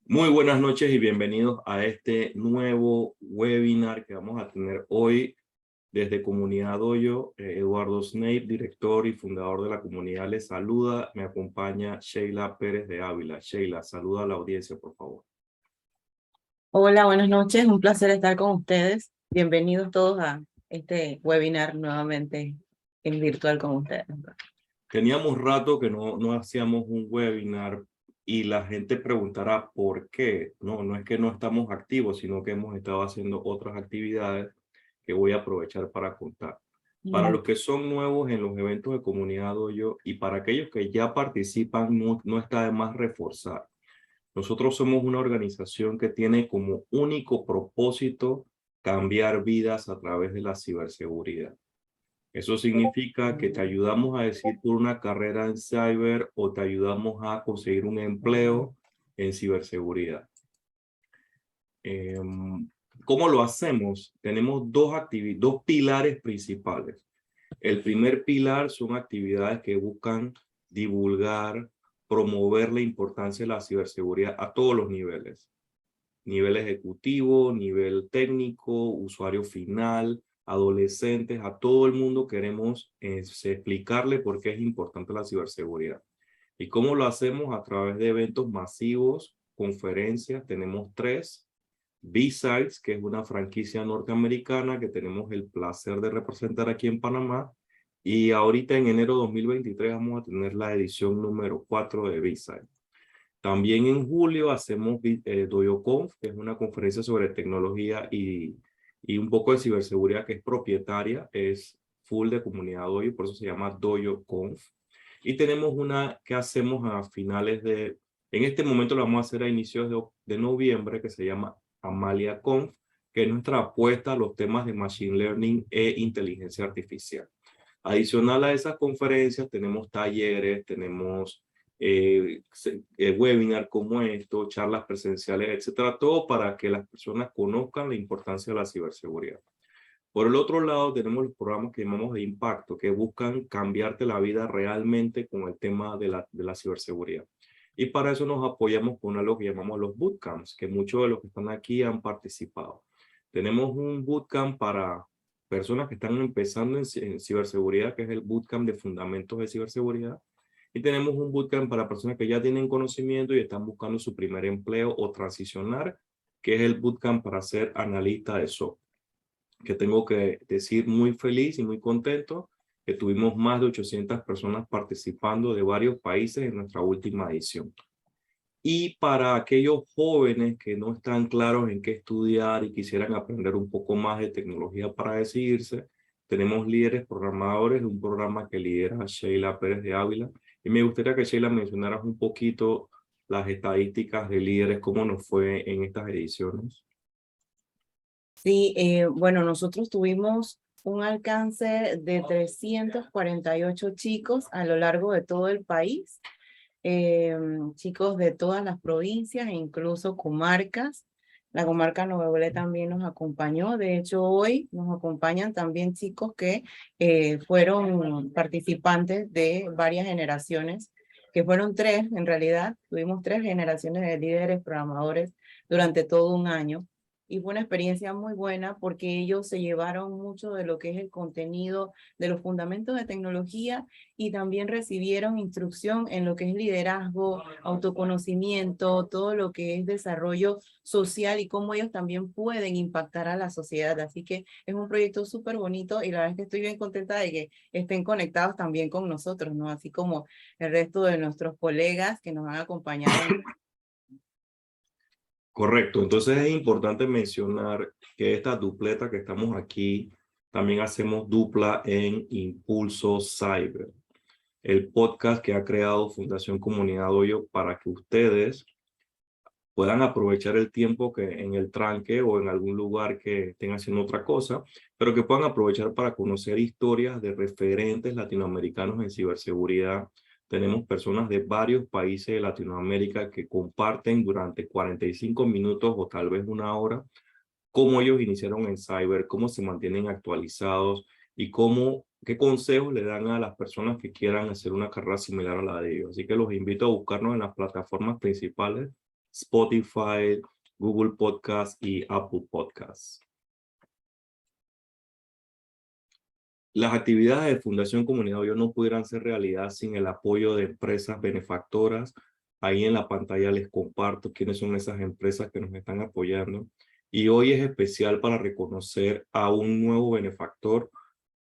Muy buenas noches y bienvenidos a este nuevo webinar que vamos a tener hoy desde Comunidad Doyo. Eduardo Snape, director y fundador de la comunidad, les saluda. Me acompaña Sheila Pérez de Ávila. Sheila, saluda a la audiencia, por favor. Hola, buenas noches. Un placer estar con ustedes. Bienvenidos todos a este webinar nuevamente en virtual con ustedes. Teníamos rato que no hacíamos un webinar y la gente preguntará por qué. No es que no estamos activos, sino que hemos estado haciendo otras actividades que voy a aprovechar para contar. Para los que son nuevos en los eventos de Comunidad Doyo y para aquellos que ya participan, no está de más reforzar. Nosotros somos una organización que tiene como único propósito cambiar vidas a través de la ciberseguridad. Eso significa que te ayudamos a decidir por una carrera en cyber o te ayudamos a conseguir un empleo en ciberseguridad. ¿Cómo lo hacemos? Tenemos dos pilares principales. El primer pilar son actividades que buscan divulgar, promover la importancia de la ciberseguridad a todos los niveles. Nivel ejecutivo, nivel técnico, usuario final, adolescentes, a todo el mundo queremos explicarle por qué es importante la ciberseguridad. ¿Y cómo lo hacemos? A través de eventos masivos, conferencias. Tenemos 3. B-Sides, que es una franquicia norteamericana que tenemos el placer de representar aquí en Panamá. Y ahorita en enero de 2023 vamos a tener la edición número 4 de B-Side. También en julio hacemos DoyoConf, que es una conferencia sobre tecnología y un poco de ciberseguridad que es propietaria, es full de comunidad Doyo, por eso se llama DoyoConf. Y tenemos una que hacemos a finales en este momento lo vamos a hacer a inicios de noviembre, que se llama AmaliaConf, que es nuestra apuesta a los temas de Machine Learning e inteligencia artificial. Adicional a esas conferencias tenemos talleres, tenemos webinar como esto, charlas presenciales, etcétera, todo para que las personas conozcan la importancia de la ciberseguridad. Por el otro lado, tenemos los programas que llamamos de impacto, que buscan cambiarte la vida realmente con el tema de la ciberseguridad. Y para eso nos apoyamos con algo que llamamos los bootcamps, que muchos de los que están aquí han participado. Tenemos un bootcamp para personas que están empezando en ciberseguridad, que es el bootcamp de fundamentos de ciberseguridad. Y tenemos un bootcamp para personas que ya tienen conocimiento y están buscando su primer empleo o transicionar, que es el bootcamp para ser analista de SOC. Que tengo que decir muy feliz y muy contento que tuvimos más de 800 personas participando de varios países en nuestra última edición. Y para aquellos jóvenes que no están claros en qué estudiar y quisieran aprender un poco más de tecnología para decidirse, tenemos líderes programadores, un programa que lidera Sheila Pérez de Ávila. Y me gustaría que Sheila mencionaras un poquito las estadísticas de líderes, cómo nos fue en estas ediciones. Sí, bueno, nosotros tuvimos un alcance de 348 chicos a lo largo de todo el país, chicos de todas las provincias e incluso comarcas. La comarca Novebolé también nos acompañó. De hecho, hoy nos acompañan también chicos que fueron participantes de varias generaciones, que fueron 3 en realidad. Tuvimos 3 generaciones de líderes programadores durante todo un año. Y fue una experiencia muy buena porque ellos se llevaron mucho de lo que es el contenido de los fundamentos de tecnología y también recibieron instrucción en lo que es liderazgo, autoconocimiento, todo lo que es desarrollo social y cómo ellos también pueden impactar a la sociedad. Así que es un proyecto súper bonito y la verdad es que estoy bien contenta de que estén conectados también con nosotros, ¿no? Así como el resto de nuestros colegas que nos han acompañado. Correcto, entonces es importante mencionar que esta dupleta que estamos aquí, también hacemos dupla en Impulso Cyber, el podcast que ha creado Fundación Comunidad Doyo para que ustedes puedan aprovechar el tiempo que en el tranque o en algún lugar que estén haciendo otra cosa, pero que puedan aprovechar para conocer historias de referentes latinoamericanos en ciberseguridad. Tenemos personas de varios países de Latinoamérica que comparten durante 45 minutos o tal vez una hora cómo ellos iniciaron en cyber, cómo se mantienen actualizados, y qué consejos le dan a las personas que quieran hacer una carrera similar a la de ellos. Así que los invito a buscarnos en las plataformas principales, Spotify, Google Podcast y Apple Podcasts. Las actividades de Fundación Comunidad Hoyo no pudieran ser realidad sin el apoyo de empresas benefactoras. Ahí en la pantalla les comparto quiénes son esas empresas que nos están apoyando. Y hoy es especial para reconocer a un nuevo benefactor,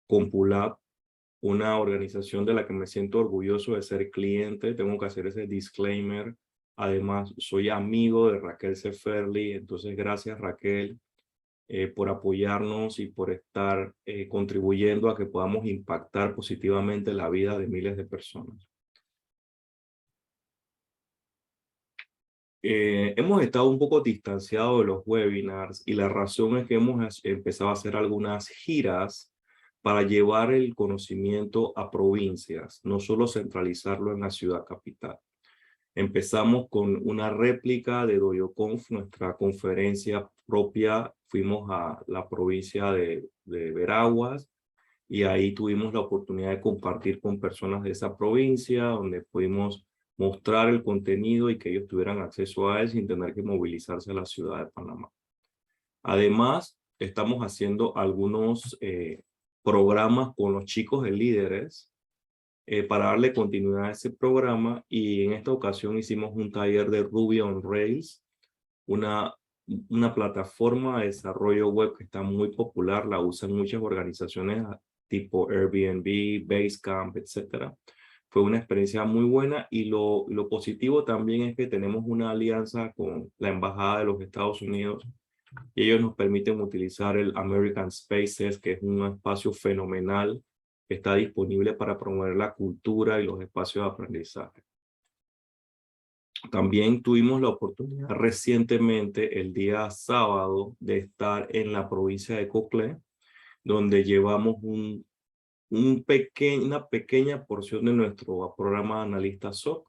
Compulab, una organización de la que me siento orgulloso de ser cliente. Tengo que hacer ese disclaimer. Además, soy amigo de Raquel Seferli, entonces gracias Raquel por apoyarnos y por estar contribuyendo a que podamos impactar positivamente la vida de miles de personas. Hemos estado un poco distanciados de los webinars y la razón es que hemos empezado a hacer algunas giras para llevar el conocimiento a provincias, no solo centralizarlo en la ciudad capital. Empezamos con una réplica de DoyoConf, nuestra conferencia propia. Fuimos a la provincia de Veraguas y ahí tuvimos la oportunidad de compartir con personas de esa provincia, donde pudimos mostrar el contenido y que ellos tuvieran acceso a él sin tener que movilizarse a la ciudad de Panamá. Además, estamos haciendo algunos programas con los chicos de líderes para darle continuidad a ese programa, y en esta ocasión hicimos un taller de Ruby on Rails, una plataforma de desarrollo web que está muy popular, la usan muchas organizaciones tipo Airbnb, Basecamp, etc. Fue una experiencia muy buena y lo positivo también es que tenemos una alianza con la Embajada de los Estados Unidos y ellos nos permiten utilizar el American Spaces, que es un espacio fenomenal que está disponible para promover la cultura y los espacios de aprendizaje. También tuvimos la oportunidad recientemente, el día sábado, de estar en la provincia de Coclé, donde llevamos una pequeña porción de nuestro programa de analista SOC,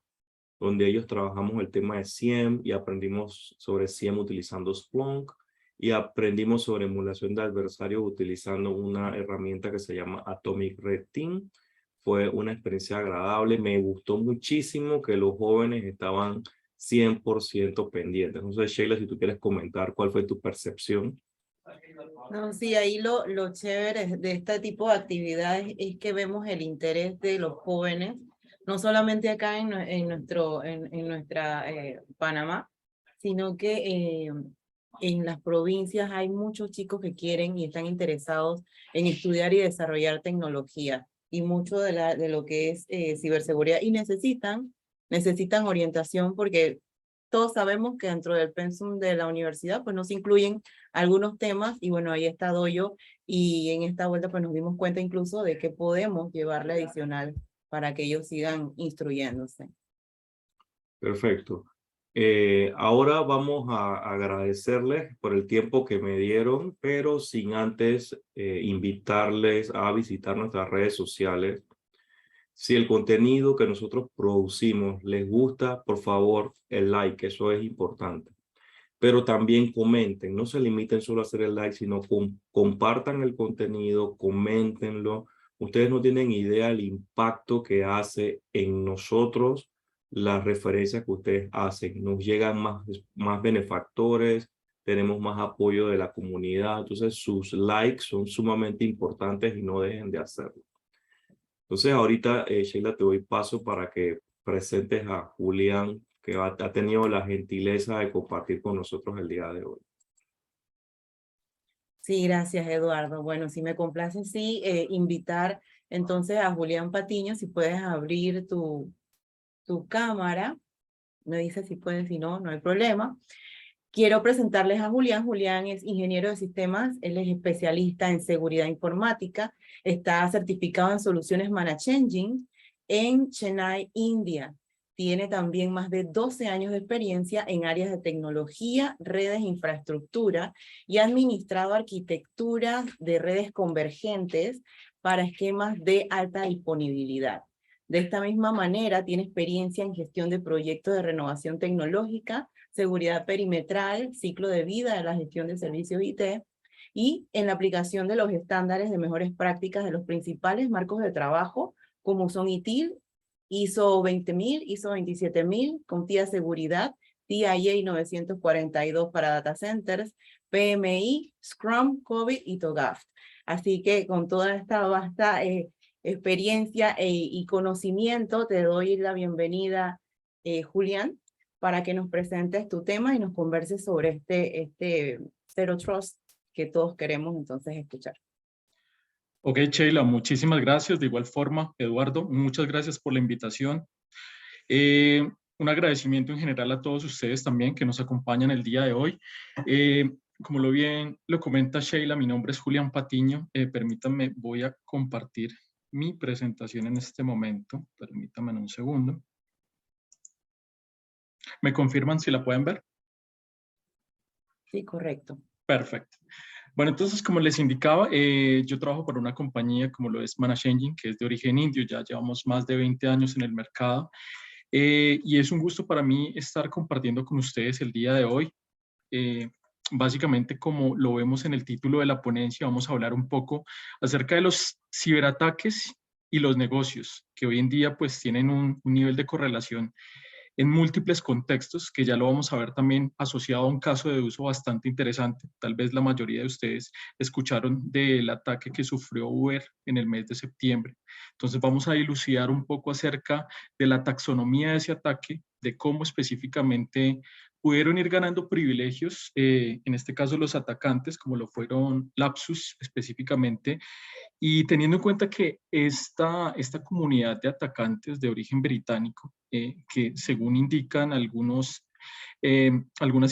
donde ellos trabajamos el tema de SIEM y aprendimos sobre SIEM utilizando Splunk y aprendimos sobre emulación de adversarios utilizando una herramienta que se llama Atomic Red Team. Fue una experiencia agradable. Me gustó muchísimo que los jóvenes estaban 100% pendientes. No sé, Sheila, si tú quieres comentar cuál fue tu percepción. No, sí, ahí lo chévere de este tipo de actividades es que vemos el interés de los jóvenes, no solamente acá en nuestra Panamá, sino que en las provincias hay muchos chicos que quieren y están interesados en estudiar y desarrollar tecnología y mucho de lo que es ciberseguridad, y necesitan orientación porque todos sabemos que dentro del pensum de la universidad pues no se incluyen algunos temas, y bueno, ahí está Doyo, y en esta vuelta pues nos dimos cuenta incluso de que podemos llevarle adicional para que ellos sigan instruyéndose. Perfecto. Ahora vamos a agradecerles por el tiempo que me dieron, pero sin antes invitarles a visitar nuestras redes sociales. Si el contenido que nosotros producimos les gusta, por favor, el like, eso es importante. Pero también comenten, no se limiten solo a hacer el like, sino compartan el contenido, coméntenlo. Ustedes no tienen idea del impacto que hace en nosotros las referencias que ustedes hacen. Nos llegan más benefactores, tenemos más apoyo de la comunidad. Entonces sus likes son sumamente importantes y no dejen de hacerlo. Entonces ahorita, Sheila, te doy paso para que presentes a Julián, que ha tenido la gentileza de compartir con nosotros el día de hoy. Sí, gracias, Eduardo. Bueno, si me complace, sí, invitar entonces a Julián Patiño, si puedes abrir tu cámara. Me dice si puedes, si no, no hay problema. Quiero presentarles a Julián. Julián es ingeniero de sistemas, él es especialista en seguridad informática, está certificado en soluciones ManageEngine en Chennai, India. Tiene también más de 12 años de experiencia en áreas de tecnología, redes, infraestructura, y ha administrado arquitecturas de redes convergentes para esquemas de alta disponibilidad. De esta misma manera, tiene experiencia en gestión de proyectos de renovación tecnológica, seguridad perimetral, ciclo de vida de la gestión de servicios IT, y en la aplicación de los estándares de mejores prácticas de los principales marcos de trabajo, como son ITIL, ISO 20000, ISO 27000, con TIA Seguridad, TIA 942 para data centers, PMI, Scrum, COVID y TOGAF. Así que con toda esta vasta experiencia y conocimiento, te doy la bienvenida, Julián, para que nos presentes tu tema y nos converses sobre este Zero Trust que todos queremos entonces escuchar. Ok, Sheila, muchísimas gracias. De igual forma, Eduardo, muchas gracias por la invitación. Un agradecimiento en general a todos ustedes también que nos acompañan el día de hoy. Como lo comenta Sheila, mi nombre es Julián Patiño. Permítanme, voy a compartir mi presentación en este momento. Permítanme un segundo. ¿Me confirman si la pueden ver? Sí, correcto. Perfecto. Bueno, entonces, como les indicaba, yo trabajo para una compañía como lo es ManageEngine, que es de origen indio. Ya llevamos más de 20 años en el mercado. Y es un gusto para mí estar compartiendo con ustedes el día de hoy. Básicamente, como lo vemos en el título de la ponencia, vamos a hablar un poco acerca de los ciberataques y los negocios, que hoy en día pues tienen un nivel de correlación en múltiples contextos, que ya lo vamos a ver también asociado a un caso de uso bastante interesante. Tal vez la mayoría de ustedes escucharon del ataque que sufrió Uber en el mes de septiembre. Entonces vamos a dilucidar un poco acerca de la taxonomía de ese ataque, de cómo específicamente pudieron ir ganando privilegios, en este caso los atacantes, como lo fueron Lapsus específicamente, y teniendo en cuenta que esta comunidad de atacantes de origen británico, que según indican algunas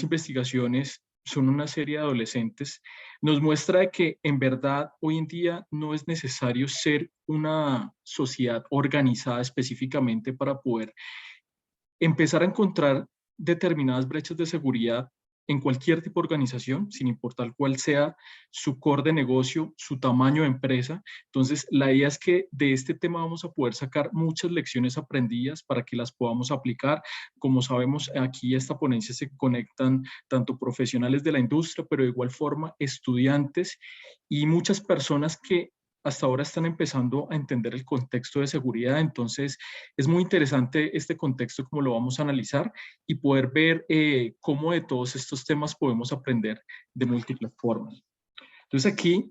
investigaciones, son una serie de adolescentes, nos muestra de que en verdad hoy en día no es necesario ser una sociedad organizada específicamente para poder empezar a encontrar determinadas brechas de seguridad en cualquier tipo de organización, sin importar cuál sea su core de negocio, su tamaño de empresa. Entonces, la idea es que de este tema vamos a poder sacar muchas lecciones aprendidas para que las podamos aplicar. Como sabemos, aquí a esta ponencia se conectan tanto profesionales de la industria, pero de igual forma estudiantes y muchas personas que hasta ahora están empezando a entender el contexto de seguridad. Entonces, es muy interesante este contexto, como lo vamos a analizar y poder ver cómo de todos estos temas podemos aprender de múltiples formas. Entonces, aquí,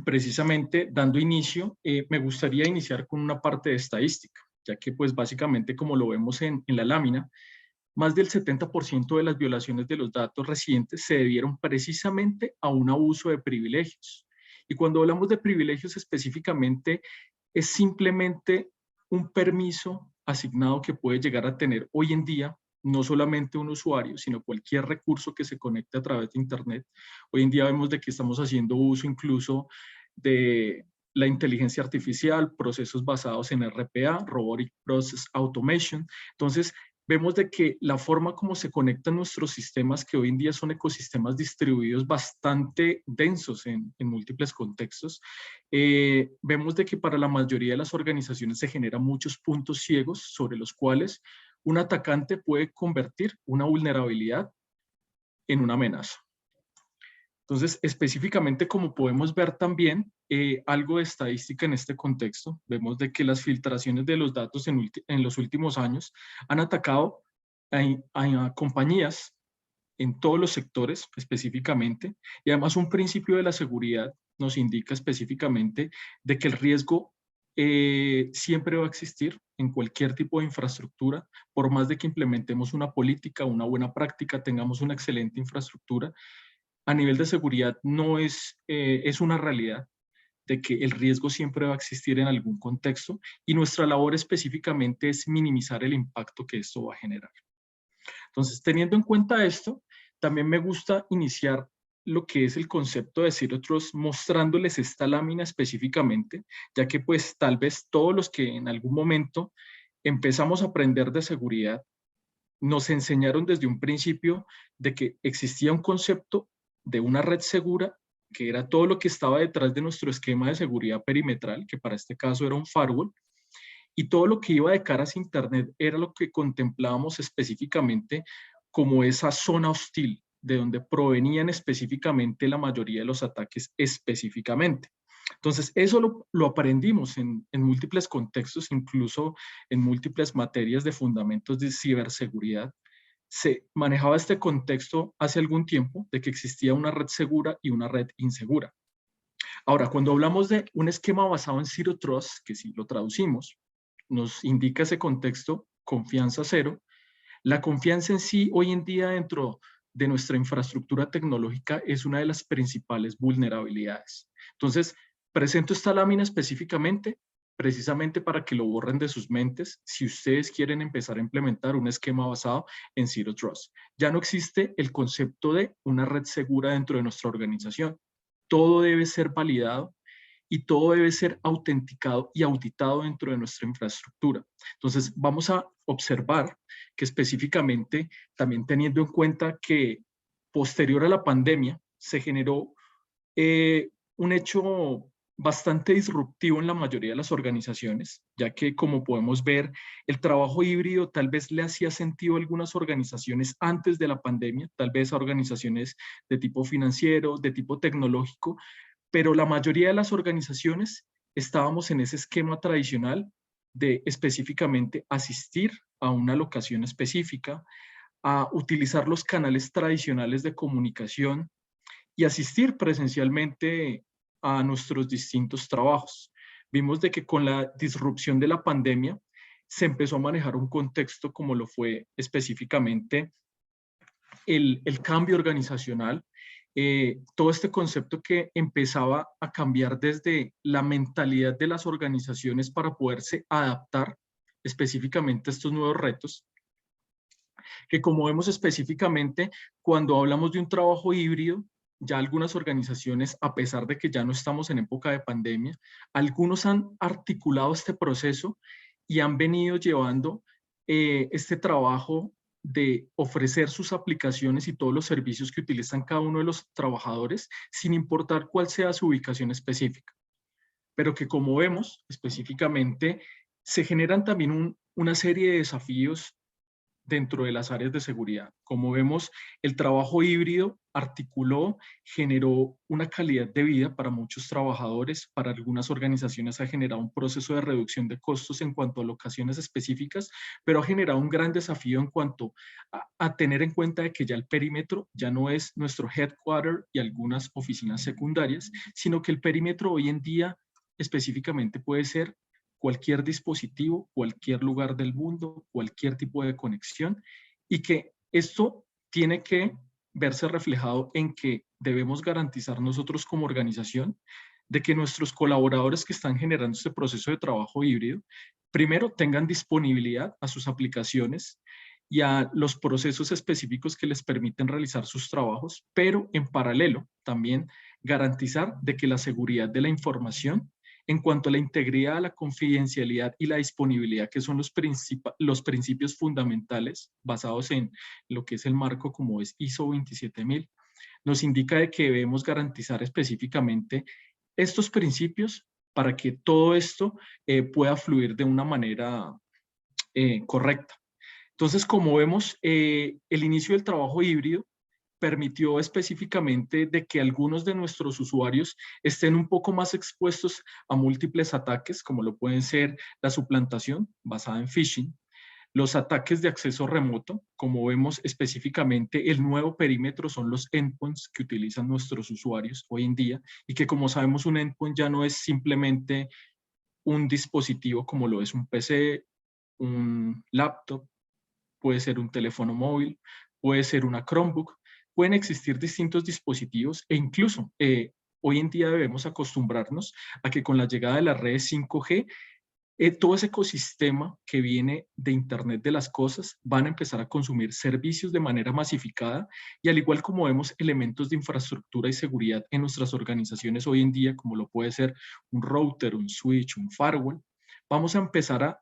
precisamente dando inicio, me gustaría iniciar con una parte de estadística, ya que pues básicamente como lo vemos en la lámina, más del 70% de las violaciones de los datos recientes se debieron precisamente a un abuso de privilegios. Y cuando hablamos de privilegios específicamente, es simplemente un permiso asignado que puede llegar a tener hoy en día no solamente un usuario, sino cualquier recurso que se conecte a través de Internet. Hoy en día vemos de que estamos haciendo uso incluso de la inteligencia artificial, procesos basados en RPA, Robotic Process Automation. Entonces, vemos de que la forma como se conectan nuestros sistemas, que hoy en día son ecosistemas distribuidos bastante densos en múltiples contextos, vemos de que para la mayoría de las organizaciones se generan muchos puntos ciegos sobre los cuales un atacante puede convertir una vulnerabilidad en una amenaza. Entonces, específicamente, como podemos ver también, algo de estadística en este contexto, vemos de que las filtraciones de los datos en los últimos años han atacado a compañías en todos los sectores específicamente, y además un principio de la seguridad nos indica específicamente de que el riesgo siempre va a existir en cualquier tipo de infraestructura, por más de que implementemos una política, una buena práctica, tengamos una excelente infraestructura, a nivel de seguridad no es una realidad de que el riesgo siempre va a existir en algún contexto y nuestra labor específicamente es minimizar el impacto que esto va a generar. Entonces, teniendo en cuenta esto, también me gusta iniciar lo que es el concepto de Zero Trust mostrándoles esta lámina específicamente, ya que pues tal vez todos los que en algún momento empezamos a aprender de seguridad nos enseñaron desde un principio de que existía un concepto de una red segura, que era todo lo que estaba detrás de nuestro esquema de seguridad perimetral, que para este caso era un firewall, y todo lo que iba de cara hacia Internet era lo que contemplábamos específicamente como esa zona hostil, de donde provenían específicamente la mayoría de los ataques específicamente. Entonces, eso lo aprendimos en múltiples contextos, incluso en múltiples materias de fundamentos de ciberseguridad. Se manejaba este contexto hace algún tiempo de que existía una red segura y una red insegura. Ahora, cuando hablamos de un esquema basado en Zero Trust, que si lo traducimos, nos indica ese contexto, confianza cero. La confianza en sí, hoy en día, dentro de nuestra infraestructura tecnológica, es una de las principales vulnerabilidades. Entonces, presento esta lámina específicamente, precisamente para que lo borren de sus mentes, si ustedes quieren empezar a implementar un esquema basado en Zero Trust. Ya no existe el concepto de una red segura dentro de nuestra organización. Todo debe ser validado y todo debe ser autenticado y auditado dentro de nuestra infraestructura. Entonces, vamos a observar que específicamente, también teniendo en cuenta que posterior a la pandemia, se generó un hecho bastante disruptivo en la mayoría de las organizaciones, ya que, como podemos ver, el trabajo híbrido tal vez le hacía sentido a algunas organizaciones antes de la pandemia, tal vez a organizaciones de tipo financiero, de tipo tecnológico, pero la mayoría de las organizaciones estábamos en ese esquema tradicional de específicamente asistir a una locación específica, a utilizar los canales tradicionales de comunicación y asistir presencialmente a nuestros distintos trabajos. Vimos de que con la disrupción de la pandemia se empezó a manejar un contexto como lo fue específicamente el cambio organizacional, todo este concepto que empezaba a cambiar desde la mentalidad de las organizaciones para poderse adaptar específicamente a estos nuevos retos, que como vemos específicamente, cuando hablamos de un trabajo híbrido, ya algunas organizaciones, a pesar de que ya no estamos en época de pandemia, algunos han articulado este proceso y han venido llevando este trabajo de ofrecer sus aplicaciones y todos los servicios que utilizan cada uno de los trabajadores, sin importar cuál sea su ubicación específica. Pero que, como vemos específicamente, se generan también una serie de desafíos dentro de las áreas de seguridad. Como vemos, el trabajo híbrido articuló, generó una calidad de vida para muchos trabajadores, para algunas organizaciones ha generado un proceso de reducción de costos en cuanto a locaciones específicas, pero ha generado un gran desafío en cuanto a tener en cuenta de que ya el perímetro ya no es nuestro headquarter y algunas oficinas secundarias, sino que el perímetro hoy en día específicamente puede ser cualquier dispositivo, cualquier lugar del mundo, cualquier tipo de conexión, y que esto tiene que verse reflejado en que debemos garantizar nosotros como organización de que nuestros colaboradores que están generando este proceso de trabajo híbrido, primero tengan disponibilidad a sus aplicaciones y a los procesos específicos que les permiten realizar sus trabajos, pero en paralelo también garantizar de que la seguridad de la información en cuanto a la integridad, la confidencialidad y la disponibilidad, que son los principios fundamentales basados en lo que es el marco como es ISO 27000, nos indica de que debemos garantizar específicamente estos principios para que todo esto pueda fluir de una manera correcta. Entonces, como vemos, el inicio del trabajo híbrido permitió específicamente de que algunos de nuestros usuarios estén un poco más expuestos a múltiples ataques, como lo pueden ser la suplantación basada en phishing, los ataques de acceso remoto, como vemos específicamente el nuevo perímetro son los endpoints que utilizan nuestros usuarios hoy en día y que, como sabemos, un endpoint ya no es simplemente un dispositivo como lo es un PC, un laptop, puede ser un teléfono móvil, puede ser una Chromebook, pueden existir distintos dispositivos e incluso hoy en día debemos acostumbrarnos a que con la llegada de las redes 5G, todo ese ecosistema que viene de Internet de las cosas van a empezar a consumir servicios de manera masificada y al igual como vemos elementos de infraestructura y seguridad en nuestras organizaciones hoy en día, como lo puede ser un router, un switch, un firewall, vamos a empezar a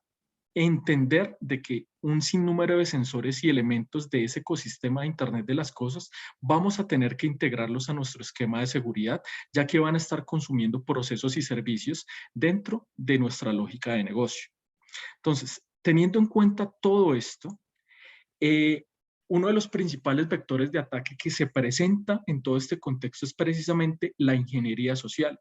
entender de que un sinnúmero de sensores y elementos de ese ecosistema de Internet de las cosas vamos a tener que integrarlos a nuestro esquema de seguridad, ya que van a estar consumiendo procesos y servicios dentro de nuestra lógica de negocio. Entonces, teniendo en cuenta todo esto, uno de los principales vectores de ataque que se presenta en todo este contexto es precisamente la ingeniería social.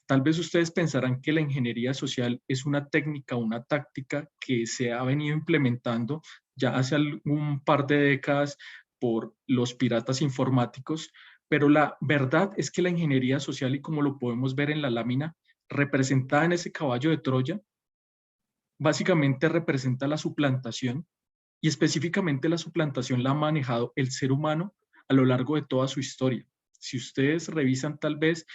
Tal vez ustedes pensarán que la ingeniería social es una técnica, una táctica que se ha venido implementando ya hace un par de décadas por los piratas informáticos, pero la verdad es que la ingeniería social, y como lo podemos ver en la lámina, representada en ese caballo de Troya, básicamente representa la suplantación, y específicamente la suplantación la ha manejado el ser humano a lo largo de toda su historia. Si ustedes revisan tal vez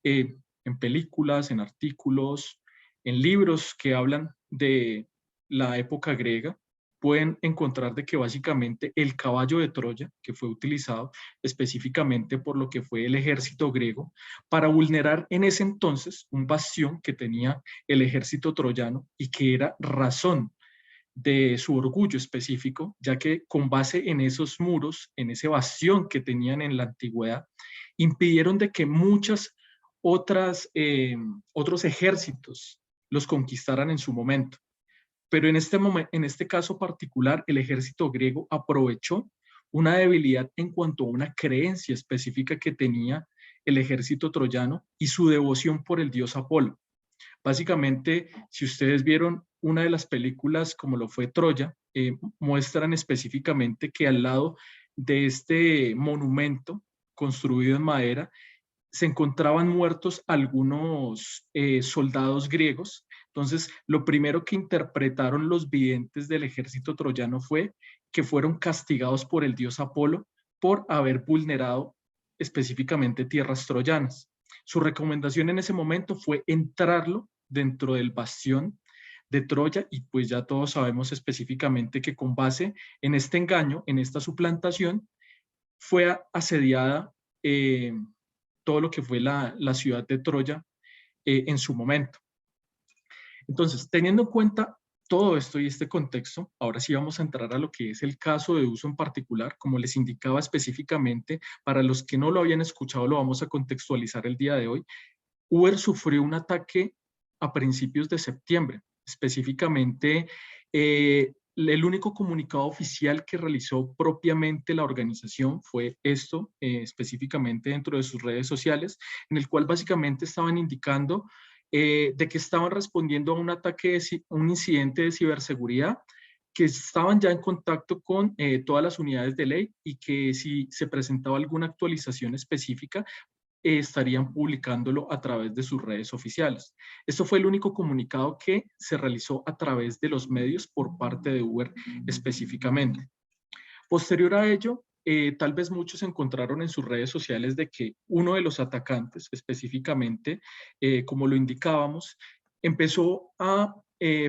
en películas, en artículos, en libros que hablan de la época griega, pueden encontrar de que básicamente el caballo de Troya, que fue utilizado específicamente por lo que fue el ejército griego, para vulnerar en ese entonces un bastión que tenía el ejército troyano y que era razón de su orgullo específico, ya que con base en esos muros, en ese bastión que tenían en la antigüedad, impidieron de que muchas otros ejércitos los conquistaran en su momento. Pero en este caso particular, el ejército griego aprovechó una debilidad en cuanto a una creencia específica que tenía el ejército troyano y su devoción por el dios Apolo. Básicamente, si ustedes vieron una de las películas como lo fue Troya, muestran específicamente que al lado de este monumento construido en madera se encontraban muertos algunos soldados griegos. Entonces, lo primero que interpretaron los videntes del ejército troyano fue que fueron castigados por el dios Apolo por haber vulnerado específicamente tierras troyanas. Su recomendación en ese momento fue entrarlo dentro del bastión de Troya, y pues ya todos sabemos específicamente que con base en este engaño, en esta suplantación, fue asediada todo lo que fue la ciudad de Troya en su momento. Entonces, teniendo en cuenta todo esto y este contexto, ahora sí vamos a entrar a lo que es el caso de uso en particular. Como les indicaba específicamente, para los que no lo habían escuchado, lo vamos a contextualizar el día de hoy. Uber sufrió un ataque a principios de septiembre. Específicamente, el único comunicado oficial que realizó propiamente la organización fue esto, específicamente dentro de sus redes sociales, en el cual básicamente estaban indicando de que estaban respondiendo a un ataque, un incidente de ciberseguridad, que estaban ya en contacto con todas las unidades de ley y que si se presentaba alguna actualización específica, estarían publicándolo a través de sus redes oficiales. Esto fue el único comunicado que se realizó a través de los medios por parte de Uber específicamente. Posterior a ello, tal vez muchos encontraron en sus redes sociales de que uno de los atacantes, específicamente, como lo indicábamos, empezó a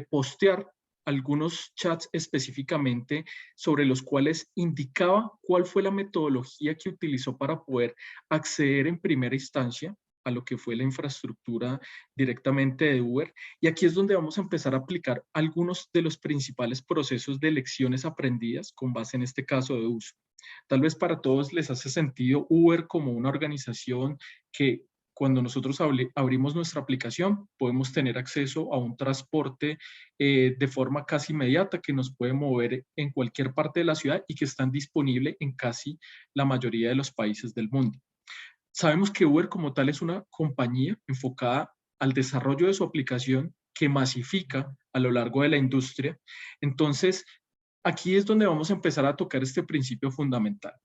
postear algunos chats específicamente sobre los cuales indicaba cuál fue la metodología que utilizó para poder acceder en primera instancia a lo que fue la infraestructura directamente de Uber. Y aquí es donde vamos a empezar a aplicar algunos de los principales procesos de lecciones aprendidas con base en este caso de uso. Tal vez para todos les hace sentido Uber como una organización que cuando nosotros abrimos nuestra aplicación podemos tener acceso a un transporte de forma casi inmediata que nos puede mover en cualquier parte de la ciudad y que están disponibles en casi la mayoría de los países del mundo. Sabemos que Uber como tal es una compañía enfocada al desarrollo de su aplicación que masifica a lo largo de la industria. Entonces, aquí es donde vamos a empezar a tocar este principio fundamental.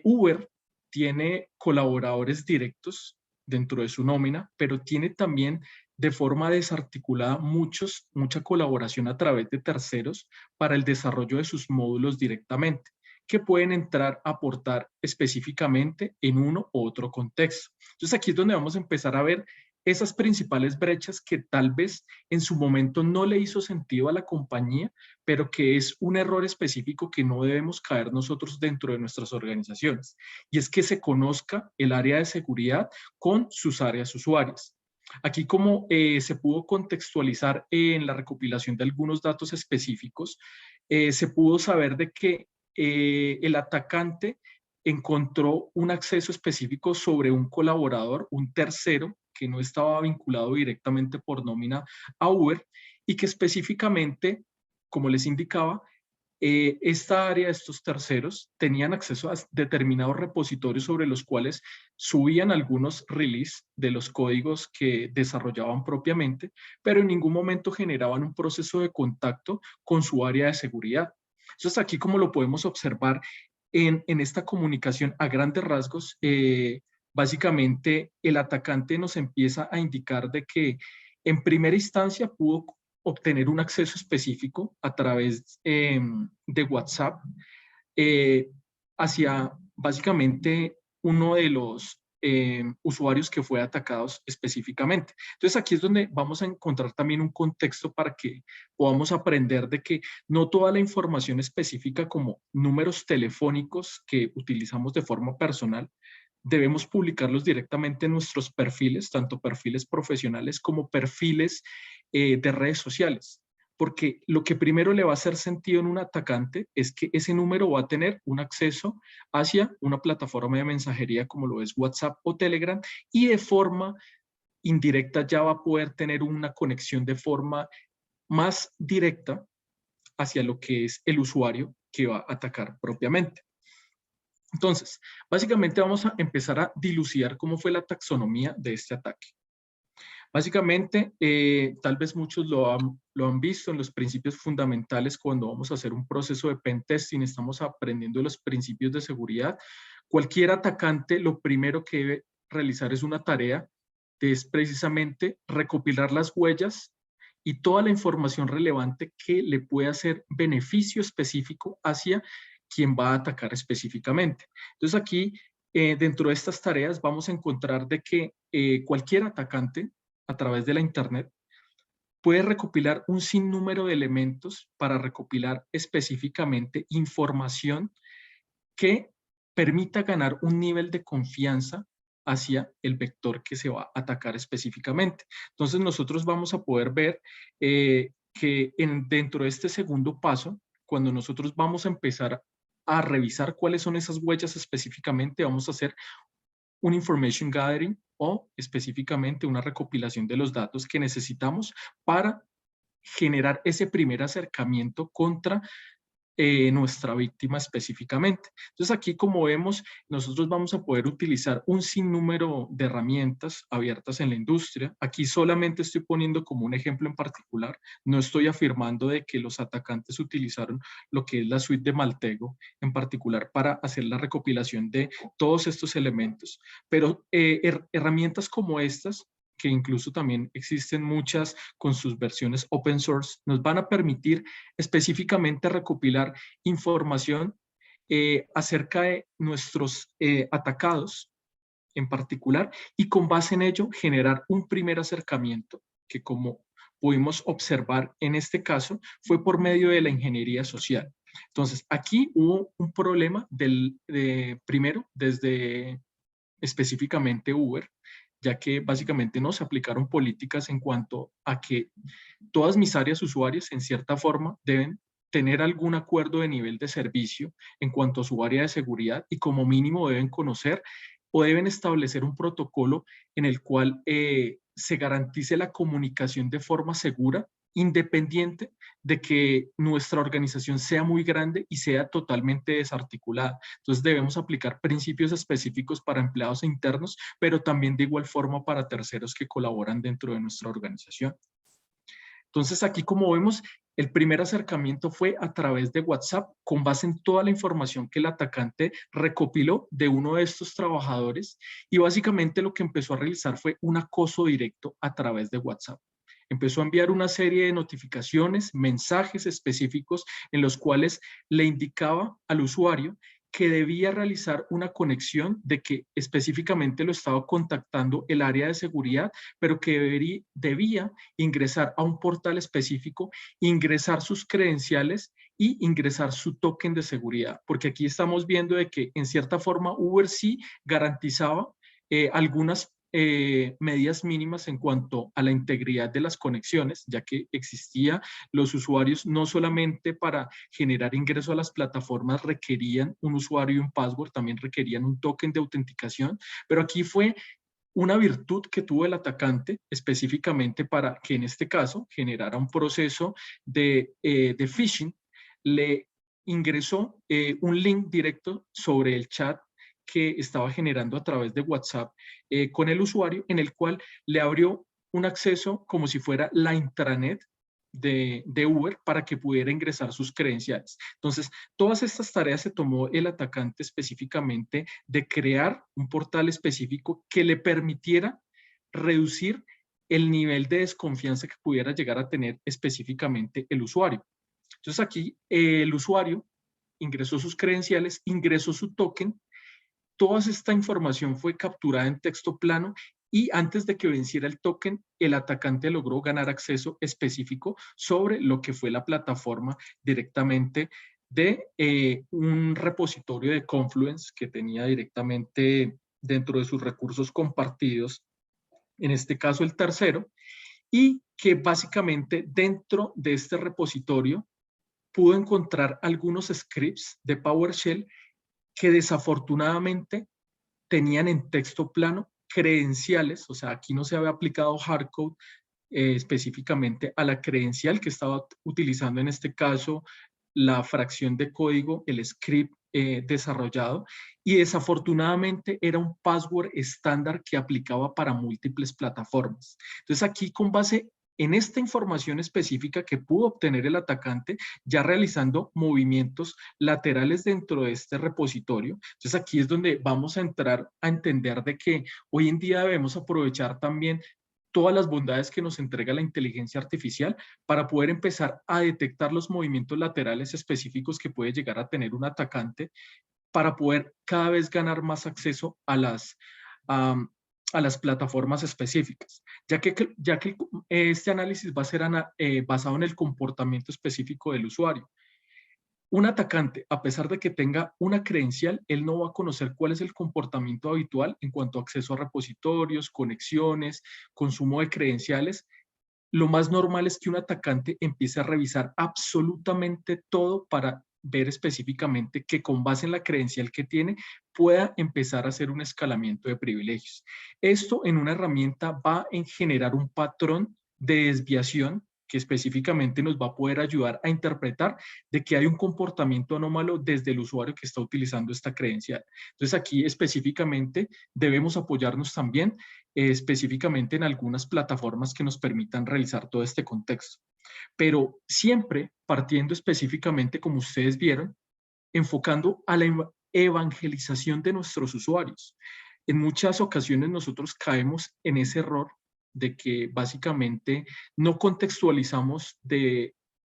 Uber tiene colaboradores directos dentro de su nómina, pero tiene también de forma desarticulada mucha colaboración a través de terceros para el desarrollo de sus módulos directamente, que pueden entrar a aportar específicamente en uno u otro contexto. Entonces aquí es donde vamos a empezar a ver esas principales brechas que tal vez en su momento no le hizo sentido a la compañía, pero que es un error específico que no debemos caer nosotros dentro de nuestras organizaciones. Y es que se conozca el área de seguridad con sus áreas usuarias. Aquí como se pudo contextualizar en la recopilación de algunos datos específicos, se pudo saber de que el atacante encontró un acceso específico sobre un colaborador, un tercero, que no estaba vinculado directamente por nómina a Uber y que específicamente, como les indicaba, esta área, estos terceros, tenían acceso a determinados repositorios sobre los cuales subían algunos release de los códigos que desarrollaban propiamente, pero en ningún momento generaban un proceso de contacto con su área de seguridad. Entonces aquí, como lo podemos observar en esta comunicación a grandes rasgos, básicamente el atacante nos empieza a indicar de que en primera instancia pudo obtener un acceso específico a través de WhatsApp hacia básicamente uno de los usuarios que fue atacados específicamente. Entonces aquí es donde vamos a encontrar también un contexto para que podamos aprender de que no toda la información específica como números telefónicos que utilizamos de forma personal debemos publicarlos directamente en nuestros perfiles, tanto perfiles profesionales como perfiles de redes sociales, porque lo que primero le va a hacer sentido en un atacante es que ese número va a tener un acceso hacia una plataforma de mensajería como lo es WhatsApp o Telegram, y de forma indirecta ya va a poder tener una conexión de forma más directa hacia lo que es el usuario que va a atacar propiamente. Entonces, básicamente vamos a empezar a dilucidar cómo fue la taxonomía de este ataque. Básicamente, tal vez muchos lo han visto en los principios fundamentales cuando vamos a hacer un proceso de pentesting, estamos aprendiendo los principios de seguridad. Cualquier atacante lo primero que debe realizar es una tarea, que es precisamente recopilar las huellas y toda la información relevante que le puede hacer beneficio específico hacia quien va a atacar específicamente. Entonces aquí, dentro de estas tareas, vamos a encontrar de que cualquier atacante a través de la internet puede recopilar un sinnúmero de elementos para recopilar específicamente información que permita ganar un nivel de confianza hacia el vector que se va a atacar específicamente. Entonces nosotros vamos a poder ver que dentro de este segundo paso, cuando nosotros vamos a empezar a revisar cuáles son esas huellas específicamente, vamos a hacer un information gathering o específicamente una recopilación de los datos que necesitamos para generar ese primer acercamiento contra nuestra víctima específicamente. Entonces aquí, como vemos, nosotros vamos a poder utilizar un sinnúmero de herramientas abiertas en la industria. Aquí solamente estoy poniendo como un ejemplo en particular, no estoy afirmando de que los atacantes utilizaron lo que es la suite de Maltego en particular para hacer la recopilación de todos estos elementos, pero herramientas como estas, que incluso también existen muchas con sus versiones open source, nos van a permitir específicamente recopilar información acerca de nuestros atacados en particular, y con base en ello generar un primer acercamiento que, como pudimos observar en este caso, fue por medio de la ingeniería social. Entonces aquí hubo un problema primero desde específicamente Uber, ya que básicamente no se aplicaron políticas en cuanto a que todas mis áreas usuarias en cierta forma deben tener algún acuerdo de nivel de servicio en cuanto a su área de seguridad, y como mínimo deben conocer o deben establecer un protocolo en el cual se garantice la comunicación de forma segura, independiente de que nuestra organización sea muy grande y sea totalmente desarticulada. Entonces debemos aplicar principios específicos para empleados internos, pero también de igual forma para terceros que colaboran dentro de nuestra organización. Entonces aquí, como vemos, el primer acercamiento fue a través de WhatsApp con base en toda la información que el atacante recopiló de uno de estos trabajadores, y básicamente lo que empezó a realizar fue un acoso directo a través de WhatsApp. Empezó a enviar una serie de notificaciones, mensajes específicos en los cuales le indicaba al usuario que debía realizar una conexión, de que específicamente lo estaba contactando el área de seguridad, pero que debía ingresar a un portal específico, ingresar sus credenciales y ingresar su token de seguridad, porque aquí estamos viendo de que en cierta forma Uber sí garantizaba algunas medidas mínimas en cuanto a la integridad de las conexiones, ya que existía los usuarios no solamente para generar ingreso a las plataformas requerían un usuario y un password, también requerían un token de autenticación, pero aquí fue una virtud que tuvo el atacante específicamente para que en este caso generara un proceso de phishing. Le ingresó un link directo sobre el chat que estaba generando a través de WhatsApp con el usuario, en el cual le abrió un acceso como si fuera la intranet de Uber para que pudiera ingresar sus credenciales. Entonces, todas estas tareas se tomó el atacante específicamente de crear un portal específico que le permitiera reducir el nivel de desconfianza que pudiera llegar a tener específicamente el usuario. Entonces aquí el usuario ingresó sus credenciales, ingresó su token, toda esta información fue capturada en texto plano y antes de que venciera el token, el atacante logró ganar acceso específico sobre lo que fue la plataforma directamente de un repositorio de Confluence que tenía directamente dentro de sus recursos compartidos, en este caso el tercero, y que básicamente dentro de este repositorio pudo encontrar algunos scripts de PowerShell que desafortunadamente tenían en texto plano credenciales, o sea, aquí no se había aplicado hardcode específicamente a la credencial que estaba utilizando en este caso la fracción de código, el script desarrollado, y desafortunadamente era un password estándar que aplicaba para múltiples plataformas. Entonces aquí con base en esta información específica que pudo obtener el atacante, ya realizando movimientos laterales dentro de este repositorio. Entonces aquí es donde vamos a entrar a entender de que hoy en día debemos aprovechar también todas las bondades que nos entrega la inteligencia artificial para poder empezar a detectar los movimientos laterales específicos que puede llegar a tener un atacante para poder cada vez ganar más acceso a las plataformas específicas, ya que este análisis va a ser basado en el comportamiento específico del usuario. Un atacante, a pesar de que tenga una credencial, él no va a conocer cuál es el comportamiento habitual en cuanto a acceso a repositorios, conexiones, consumo de credenciales. Lo más normal es que un atacante empiece a revisar absolutamente todo para ver específicamente que con base en la credencial que tiene pueda empezar a hacer un escalamiento de privilegios. Esto en una herramienta va a generar un patrón de desviación que específicamente nos va a poder ayudar a interpretar de que hay un comportamiento anómalo desde el usuario que está utilizando esta credencial. Entonces aquí específicamente debemos apoyarnos también específicamente en algunas plataformas que nos permitan realizar todo este contexto. Pero siempre partiendo específicamente, como ustedes vieron, enfocando a la evangelización de nuestros usuarios. En muchas ocasiones nosotros caemos en ese error de que básicamente no contextualizamos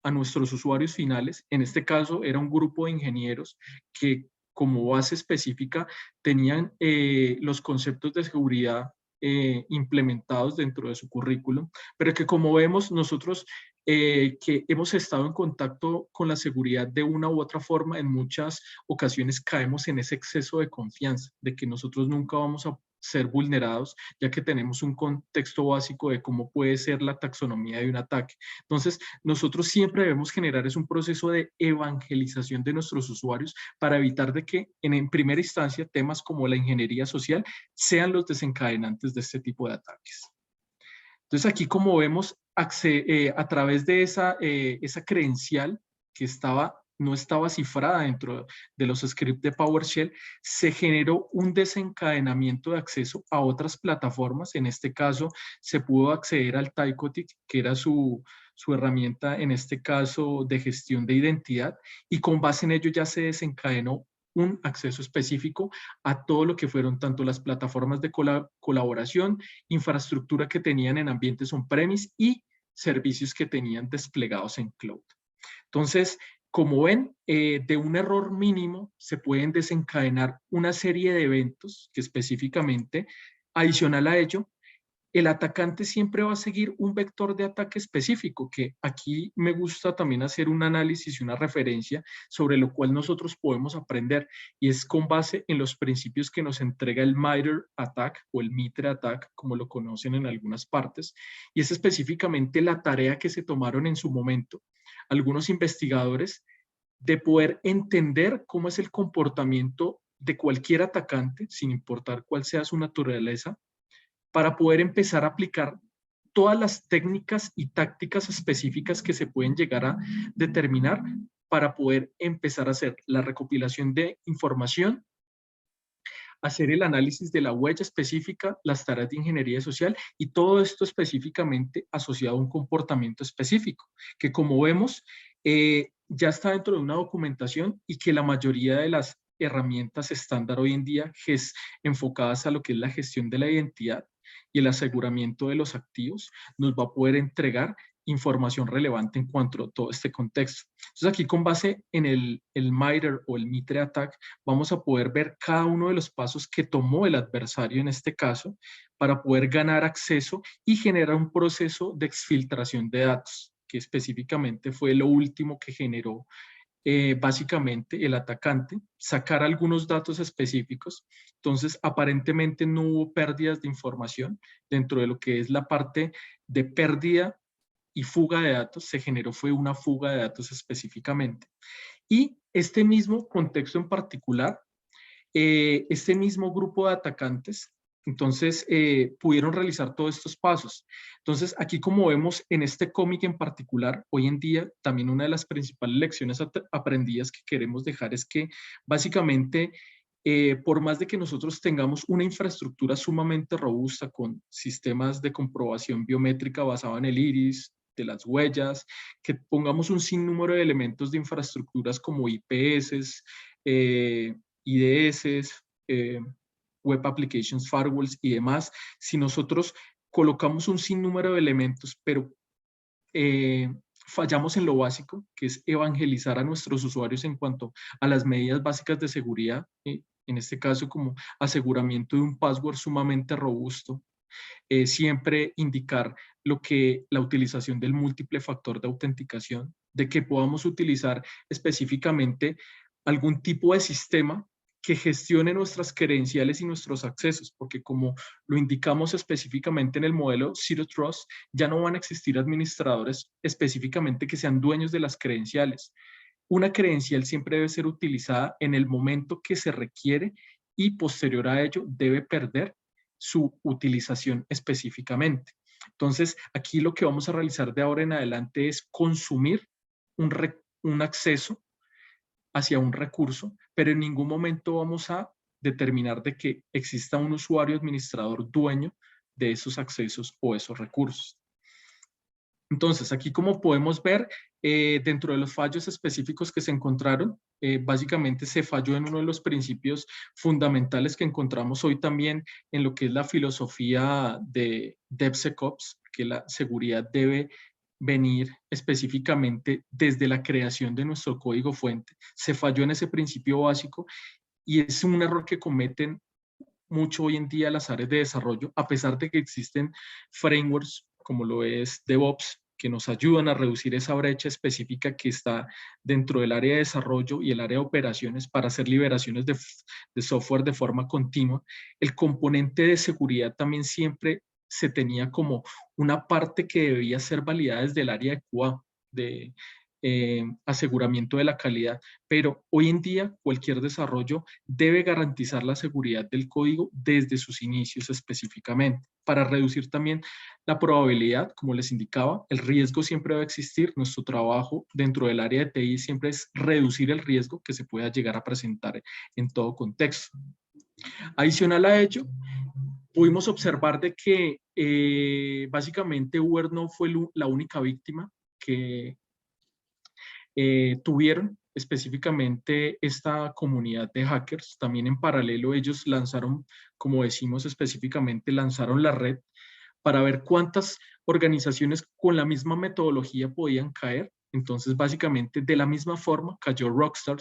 a nuestros usuarios finales. En este caso era un grupo de ingenieros que como base específica tenían los conceptos de seguridad implementados dentro de su currículum, pero que como vemos nosotros que hemos estado en contacto con la seguridad de una u otra forma, en muchas ocasiones caemos en ese exceso de confianza, de que nosotros nunca vamos a ser vulnerados, ya que tenemos un contexto básico de cómo puede ser la taxonomía de un ataque. Entonces, nosotros siempre debemos generar es un proceso de evangelización de nuestros usuarios para evitar de que en primera instancia temas como la ingeniería social sean los desencadenantes de este tipo de ataques. Entonces aquí como vemos, a través de esa credencial que no estaba cifrada dentro de los scripts de PowerShell, se generó un desencadenamiento de acceso a otras plataformas. En este caso, se pudo acceder al Tycotic, que era su herramienta, en este caso, de gestión de identidad, y con base en ello ya se desencadenó un acceso específico a todo lo que fueron tanto las plataformas de colaboración, infraestructura que tenían en ambientes on-premise y servicios que tenían desplegados en cloud. Entonces, como ven, de un error mínimo se pueden desencadenar una serie de eventos que específicamente, adicional a ello, el atacante siempre va a seguir un vector de ataque específico, que aquí me gusta también hacer un análisis y una referencia sobre lo cual nosotros podemos aprender, y es con base en los principios que nos entrega el MITRE ATT&CK o el MITRE ATT&CK, como lo conocen en algunas partes, y es específicamente la tarea que se tomaron en su momento algunos investigadores de poder entender cómo es el comportamiento de cualquier atacante, sin importar cuál sea su naturaleza, para poder empezar a aplicar todas las técnicas y tácticas específicas que se pueden llegar a determinar para poder empezar a hacer la recopilación de información, hacer el análisis de la huella específica, las tareas de ingeniería social y todo esto específicamente asociado a un comportamiento específico, que como vemos ya está dentro de una documentación y que la mayoría de las herramientas estándar hoy en día enfocadas a lo que es la gestión de la identidad y el aseguramiento de los activos nos va a poder entregar información relevante en cuanto a todo este contexto. Entonces aquí con base en el MITRE o el MITRE ATT&CK vamos a poder ver cada uno de los pasos que tomó el adversario en este caso para poder ganar acceso y generar un proceso de exfiltración de datos, que específicamente fue lo último que generó básicamente el atacante, sacar algunos datos específicos. Entonces, aparentemente no hubo pérdidas de información dentro de lo que es la parte de pérdida y fuga de datos. Se generó fue una fuga de datos específicamente. Y este mismo contexto en particular, este mismo grupo de atacantes, entonces pudieron realizar todos estos pasos. Entonces aquí como vemos en este cómic en particular, hoy en día también una de las principales lecciones aprendidas que queremos dejar es que básicamente por más de que nosotros tengamos una infraestructura sumamente robusta con sistemas de comprobación biométrica basada en el iris, de las huellas, que pongamos un sinnúmero de elementos de infraestructuras como IPS, IDS, Web Applications Firewalls y demás, si nosotros colocamos un sinnúmero de elementos, pero fallamos en lo básico, que es evangelizar a nuestros usuarios en cuanto a las medidas básicas de seguridad, en este caso como aseguramiento de un password sumamente robusto, siempre indicar la utilización del múltiple factor de autenticación, de que podamos utilizar específicamente algún tipo de sistema que gestione nuestras credenciales y nuestros accesos, porque como lo indicamos específicamente en el modelo Zero Trust, ya no van a existir administradores específicamente que sean dueños de las credenciales. Una credencial siempre debe ser utilizada en el momento que se requiere y posterior a ello debe perder su utilización específicamente. Entonces, aquí lo que vamos a realizar de ahora en adelante es consumir un acceso hacia un recurso, pero en ningún momento vamos a determinar de que exista un usuario administrador dueño de esos accesos o esos recursos. Entonces, aquí como podemos ver, dentro de los fallos específicos que se encontraron, básicamente se falló en uno de los principios fundamentales que encontramos hoy también en lo que es la filosofía de DevSecOps, que la seguridad debe venir específicamente desde la creación de nuestro código fuente. Se falló en ese principio básico y es un error que cometen mucho hoy en día las áreas de desarrollo, a pesar de que existen frameworks como lo es DevOps, que nos ayudan a reducir esa brecha específica que está dentro del área de desarrollo y el área de operaciones para hacer liberaciones de software de forma continua. El componente de seguridad también siempre se tenía como una parte que debía ser validada desde el área de QA, de aseguramiento de la calidad, pero hoy en día cualquier desarrollo debe garantizar la seguridad del código desde sus inicios específicamente, para reducir también la probabilidad, como les indicaba, el riesgo siempre va a existir. Nuestro trabajo dentro del área de TI siempre es reducir el riesgo que se pueda llegar a presentar en todo contexto. Adicional a ello, pudimos observar de que básicamente Uber no fue la única víctima que tuvieron específicamente esta comunidad de hackers. También en paralelo ellos lanzaron, como decimos específicamente, lanzaron la red para ver cuántas organizaciones con la misma metodología podían caer. Entonces, básicamente, de la misma forma cayó Rockstar.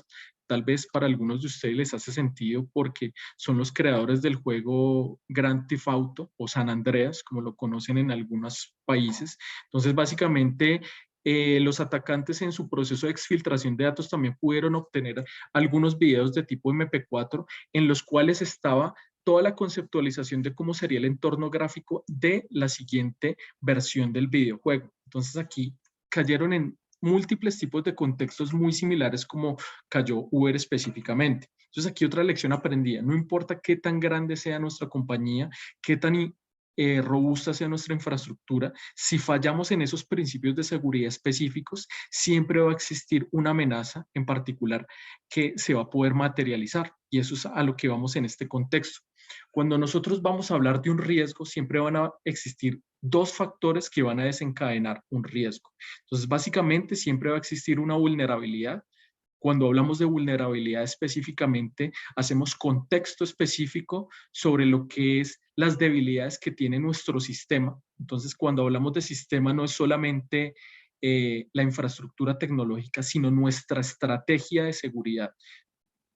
Tal vez para algunos de ustedes les hace sentido porque son los creadores del juego Grand Theft Auto o San Andreas, como lo conocen en algunos países. Entonces, básicamente, los atacantes en su proceso de exfiltración de datos también pudieron obtener algunos videos de tipo MP4 en los cuales estaba toda la conceptualización de cómo sería el entorno gráfico de la siguiente versión del videojuego. Entonces aquí cayeron en múltiples tipos de contextos muy similares como cayó Uber específicamente. Entonces aquí otra lección aprendida, no importa qué tan grande sea nuestra compañía, qué tan robusta sea nuestra infraestructura, si fallamos en esos principios de seguridad específicos, siempre va a existir una amenaza en particular que se va a poder materializar. Y eso es a lo que vamos en este contexto. Cuando nosotros vamos a hablar de un riesgo, siempre van a existir dos factores que van a desencadenar un riesgo. Entonces, básicamente, siempre va a existir una vulnerabilidad. Cuando hablamos de vulnerabilidad específicamente, hacemos contexto específico sobre lo que es las debilidades que tiene nuestro sistema. Entonces, cuando hablamos de sistema, no es solamente la infraestructura tecnológica, sino nuestra estrategia de seguridad.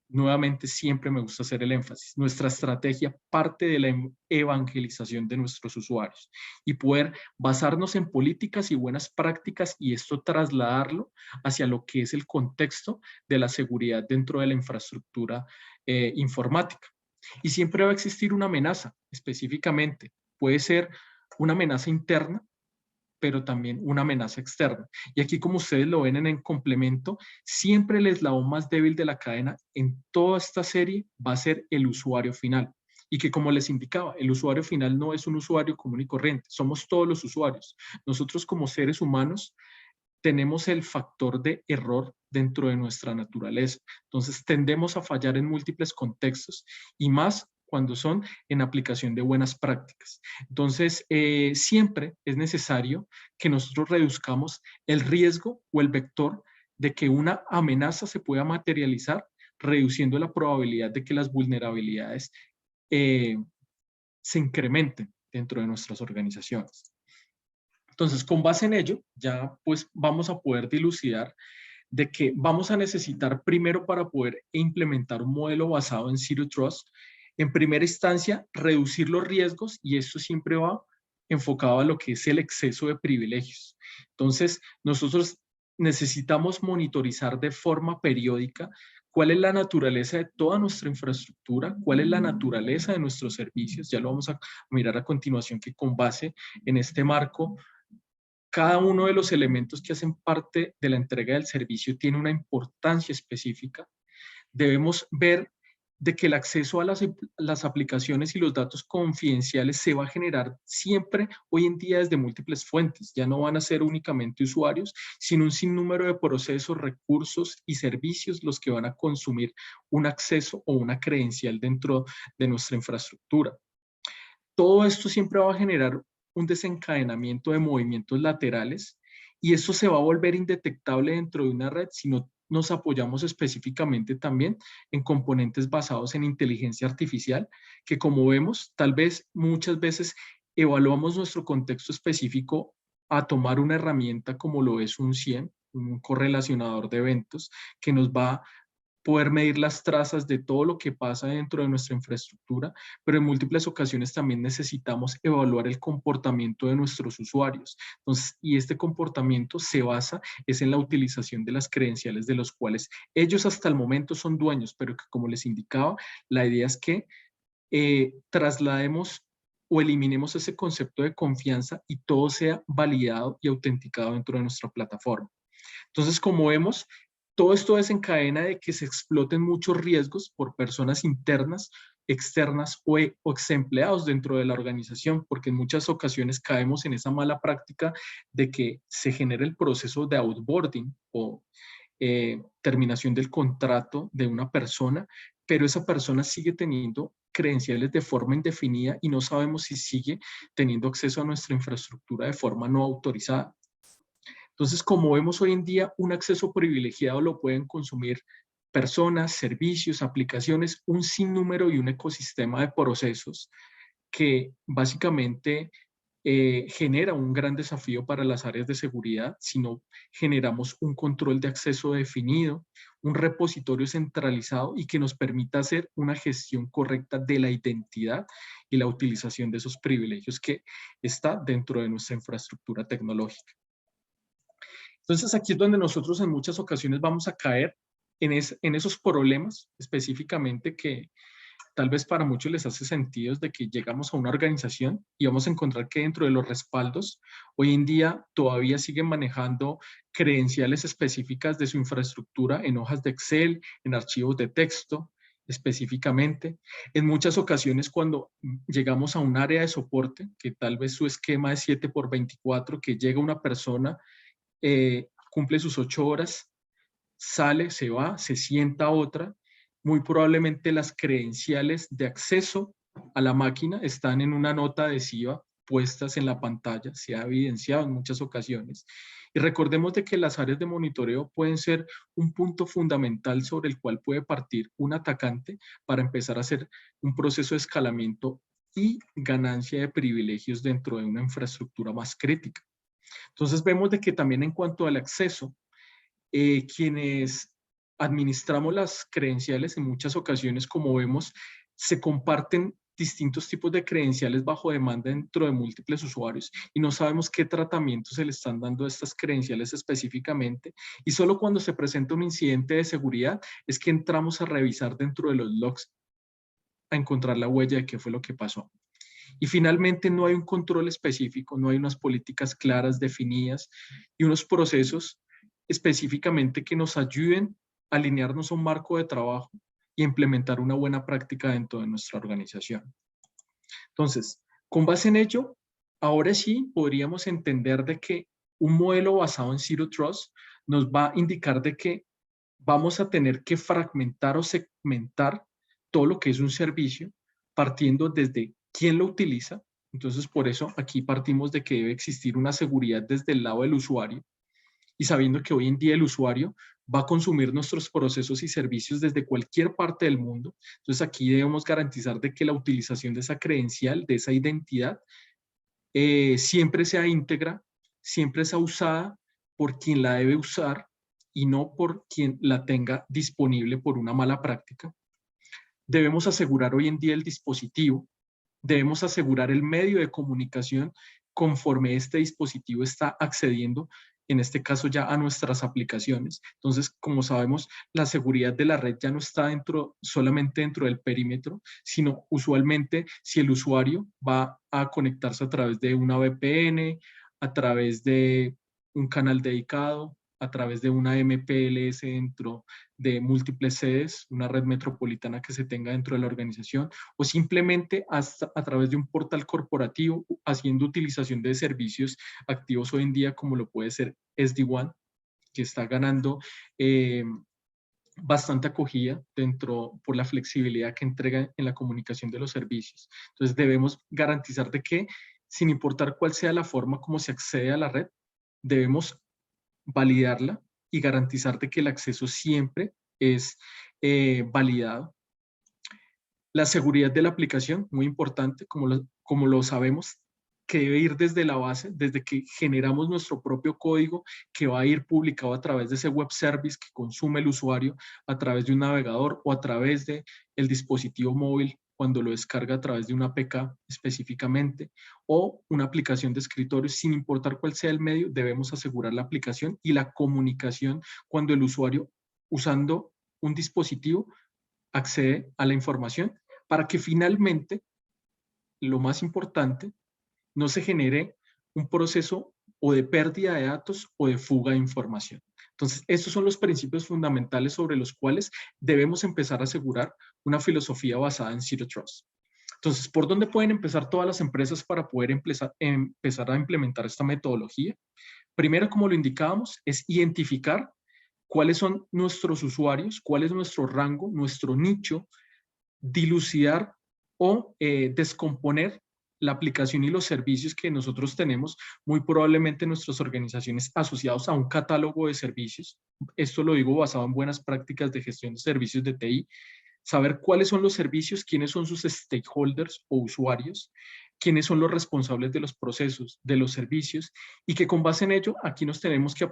Nuevamente, siempre me gusta hacer el énfasis. Nuestra estrategia parte de la evangelización de nuestros usuarios y poder basarnos en políticas y buenas prácticas y esto trasladarlo hacia lo que es el contexto de la seguridad dentro de la infraestructura informática. Y siempre va a existir una amenaza, específicamente. Puede ser una amenaza interna, pero también una amenaza externa. Y aquí, como ustedes lo ven en el complemento, siempre el eslabón más débil de la cadena en toda esta serie va a ser el usuario final. Y que, como les indicaba, el usuario final no es un usuario común y corriente, somos todos los usuarios. Nosotros como seres humanos tenemos el factor de error dentro de nuestra naturaleza. Entonces tendemos a fallar en múltiples contextos y más cuando son en aplicación de buenas prácticas. Entonces, siempre es necesario que nosotros reduzcamos el riesgo o el vector de que una amenaza se pueda materializar, reduciendo la probabilidad de que las vulnerabilidades se incrementen dentro de nuestras organizaciones. Entonces, con base en ello, ya pues vamos a poder dilucidar de que vamos a necesitar primero para poder implementar un modelo basado en Zero Trust, en primera instancia, reducir los riesgos y esto siempre va enfocado a lo que es el exceso de privilegios. Entonces, nosotros necesitamos monitorizar de forma periódica cuál es la naturaleza de toda nuestra infraestructura, cuál es la naturaleza de nuestros servicios. Ya lo vamos a mirar a continuación que con base en este marco cada uno de los elementos que hacen parte de la entrega del servicio tiene una importancia específica. Debemos ver de que el acceso a las aplicaciones y los datos confidenciales se va a generar siempre hoy en día desde múltiples fuentes. Ya no van a ser únicamente usuarios, sino un sinnúmero de procesos, recursos y servicios los que van a consumir un acceso o una credencial dentro de nuestra infraestructura. Todo esto siempre va a generar un desencadenamiento de movimientos laterales y esto se va a volver indetectable dentro de una red si no nos apoyamos específicamente también en componentes basados en inteligencia artificial, que como vemos, tal vez muchas veces evaluamos nuestro contexto específico a tomar una herramienta como lo es un CIEM, un correlacionador de eventos, que nos va a poder medir las trazas de todo lo que pasa dentro de nuestra infraestructura, pero en múltiples ocasiones también necesitamos evaluar el comportamiento de nuestros usuarios. Entonces, y este comportamiento se basa es en la utilización de las credenciales de los cuales ellos hasta el momento son dueños, pero que como les indicaba, la idea es que traslademos o eliminemos ese concepto de confianza y todo sea validado y autenticado dentro de nuestra plataforma. Entonces, como vemos, todo esto desencadena de que se exploten muchos riesgos por personas internas, externas o ex empleados dentro de la organización, porque en muchas ocasiones caemos en esa mala práctica de que se genere el proceso de outboarding o terminación del contrato de una persona, pero esa persona sigue teniendo credenciales de forma indefinida y no sabemos si sigue teniendo acceso a nuestra infraestructura de forma no autorizada. Entonces, como vemos hoy en día, un acceso privilegiado lo pueden consumir personas, servicios, aplicaciones, un sinnúmero y un ecosistema de procesos que básicamente genera un gran desafío para las áreas de seguridad si no generamos un control de acceso definido, un repositorio centralizado y que nos permita hacer una gestión correcta de la identidad y la utilización de esos privilegios que está dentro de nuestra infraestructura tecnológica. Entonces aquí es donde nosotros en muchas ocasiones vamos a caer en esos problemas específicamente que tal vez para muchos les hace sentido de que llegamos a una organización y vamos a encontrar que dentro de los respaldos hoy en día todavía siguen manejando credenciales específicas de su infraestructura en hojas de Excel, en archivos de texto específicamente. En muchas ocasiones cuando llegamos a un área de soporte, que tal vez su esquema es 7x24, que llega una persona, cumple sus 8 horas, sale, se va, se sienta otra, muy probablemente las credenciales de acceso a la máquina están en una nota adhesiva puestas en la pantalla, se ha evidenciado en muchas ocasiones. Y recordemos de que las áreas de monitoreo pueden ser un punto fundamental sobre el cual puede partir un atacante para empezar a hacer un proceso de escalamiento y ganancia de privilegios dentro de una infraestructura más crítica. Entonces vemos de que también en cuanto al acceso, quienes administramos las credenciales en muchas ocasiones, como vemos, se comparten distintos tipos de credenciales bajo demanda dentro de múltiples usuarios y no sabemos qué tratamiento se le están dando a estas credenciales específicamente, y solo cuando se presenta un incidente de seguridad es que entramos a revisar dentro de los logs a encontrar la huella de qué fue lo que pasó. Y finalmente no hay un control específico, no hay unas políticas claras, definidas y unos procesos específicamente que nos ayuden a alinearnos a un marco de trabajo y implementar una buena práctica dentro de nuestra organización. Entonces, con base en ello, ahora sí podríamos entender de que un modelo basado en Zero Trust nos va a indicar de que vamos a tener que fragmentar o segmentar todo lo que es un servicio, partiendo desde quién lo utiliza. Entonces, por eso aquí partimos de que debe existir una seguridad desde el lado del usuario, y sabiendo que hoy en día el usuario va a consumir nuestros procesos y servicios desde cualquier parte del mundo. Entonces, aquí debemos garantizar de que la utilización de esa credencial, de esa identidad, siempre sea íntegra, siempre sea usada por quien la debe usar y no por quien la tenga disponible por una mala práctica. Debemos asegurar hoy en día el dispositivo, debemos asegurar el medio de comunicación conforme este dispositivo está accediendo, en este caso ya a nuestras aplicaciones. Entonces, como sabemos, la seguridad de la red ya no está solamente dentro del perímetro, sino usualmente si el usuario va a conectarse a través de una VPN, a través de un canal dedicado, a través de una MPLS dentro de múltiples sedes, una red metropolitana que se tenga dentro de la organización, o simplemente hasta a través de un portal corporativo, haciendo utilización de servicios activos hoy en día, como lo puede ser SD-WAN, que está ganando bastante acogida por la flexibilidad que entrega en la comunicación de los servicios. Entonces debemos garantizar de que, sin importar cuál sea la forma como se accede a la red, debemos validarla y garantizar de que el acceso siempre es validado. La seguridad de la aplicación, muy importante, como lo sabemos, que debe ir desde la base, desde que generamos nuestro propio código que va a ir publicado a través de ese web service que consume el usuario a través de un navegador o a través del dispositivo móvil cuando lo descarga a través de una APK específicamente, o una aplicación de escritorio. Sin importar cuál sea el medio, debemos asegurar la aplicación y la comunicación cuando el usuario, usando un dispositivo, accede a la información, para que finalmente, lo más importante, no se genere un proceso o de pérdida de datos o de fuga de información. Entonces, estos son los principios fundamentales sobre los cuales debemos empezar a asegurar una filosofía basada en Zero Trust. Entonces, ¿por dónde pueden empezar todas las empresas para poder empezar a implementar esta metodología? Primero, como lo indicábamos, es identificar cuáles son nuestros usuarios, cuál es nuestro rango, nuestro nicho, dilucidar o descomponer la aplicación y los servicios que nosotros tenemos, muy probablemente nuestras organizaciones asociados a un catálogo de servicios. Esto lo digo basado en buenas prácticas de gestión de servicios de TI. Saber cuáles son los servicios, quiénes son sus stakeholders o usuarios, quiénes son los responsables de los procesos, de los servicios, y que con base en ello aquí nos tenemos que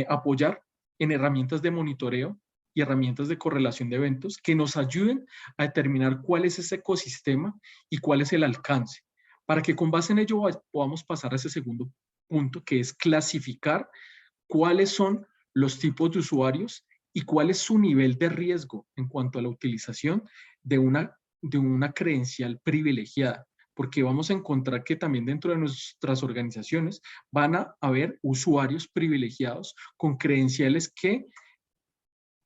apoyar en herramientas de monitoreo y herramientas de correlación de eventos que nos ayuden a determinar cuál es ese ecosistema y cuál es el alcance, para que con base en ello podamos pasar a ese segundo punto, que es clasificar cuáles son los tipos de usuarios y cuál es su nivel de riesgo en cuanto a la utilización de una credencial privilegiada, porque vamos a encontrar que también dentro de nuestras organizaciones van a haber usuarios privilegiados con credenciales que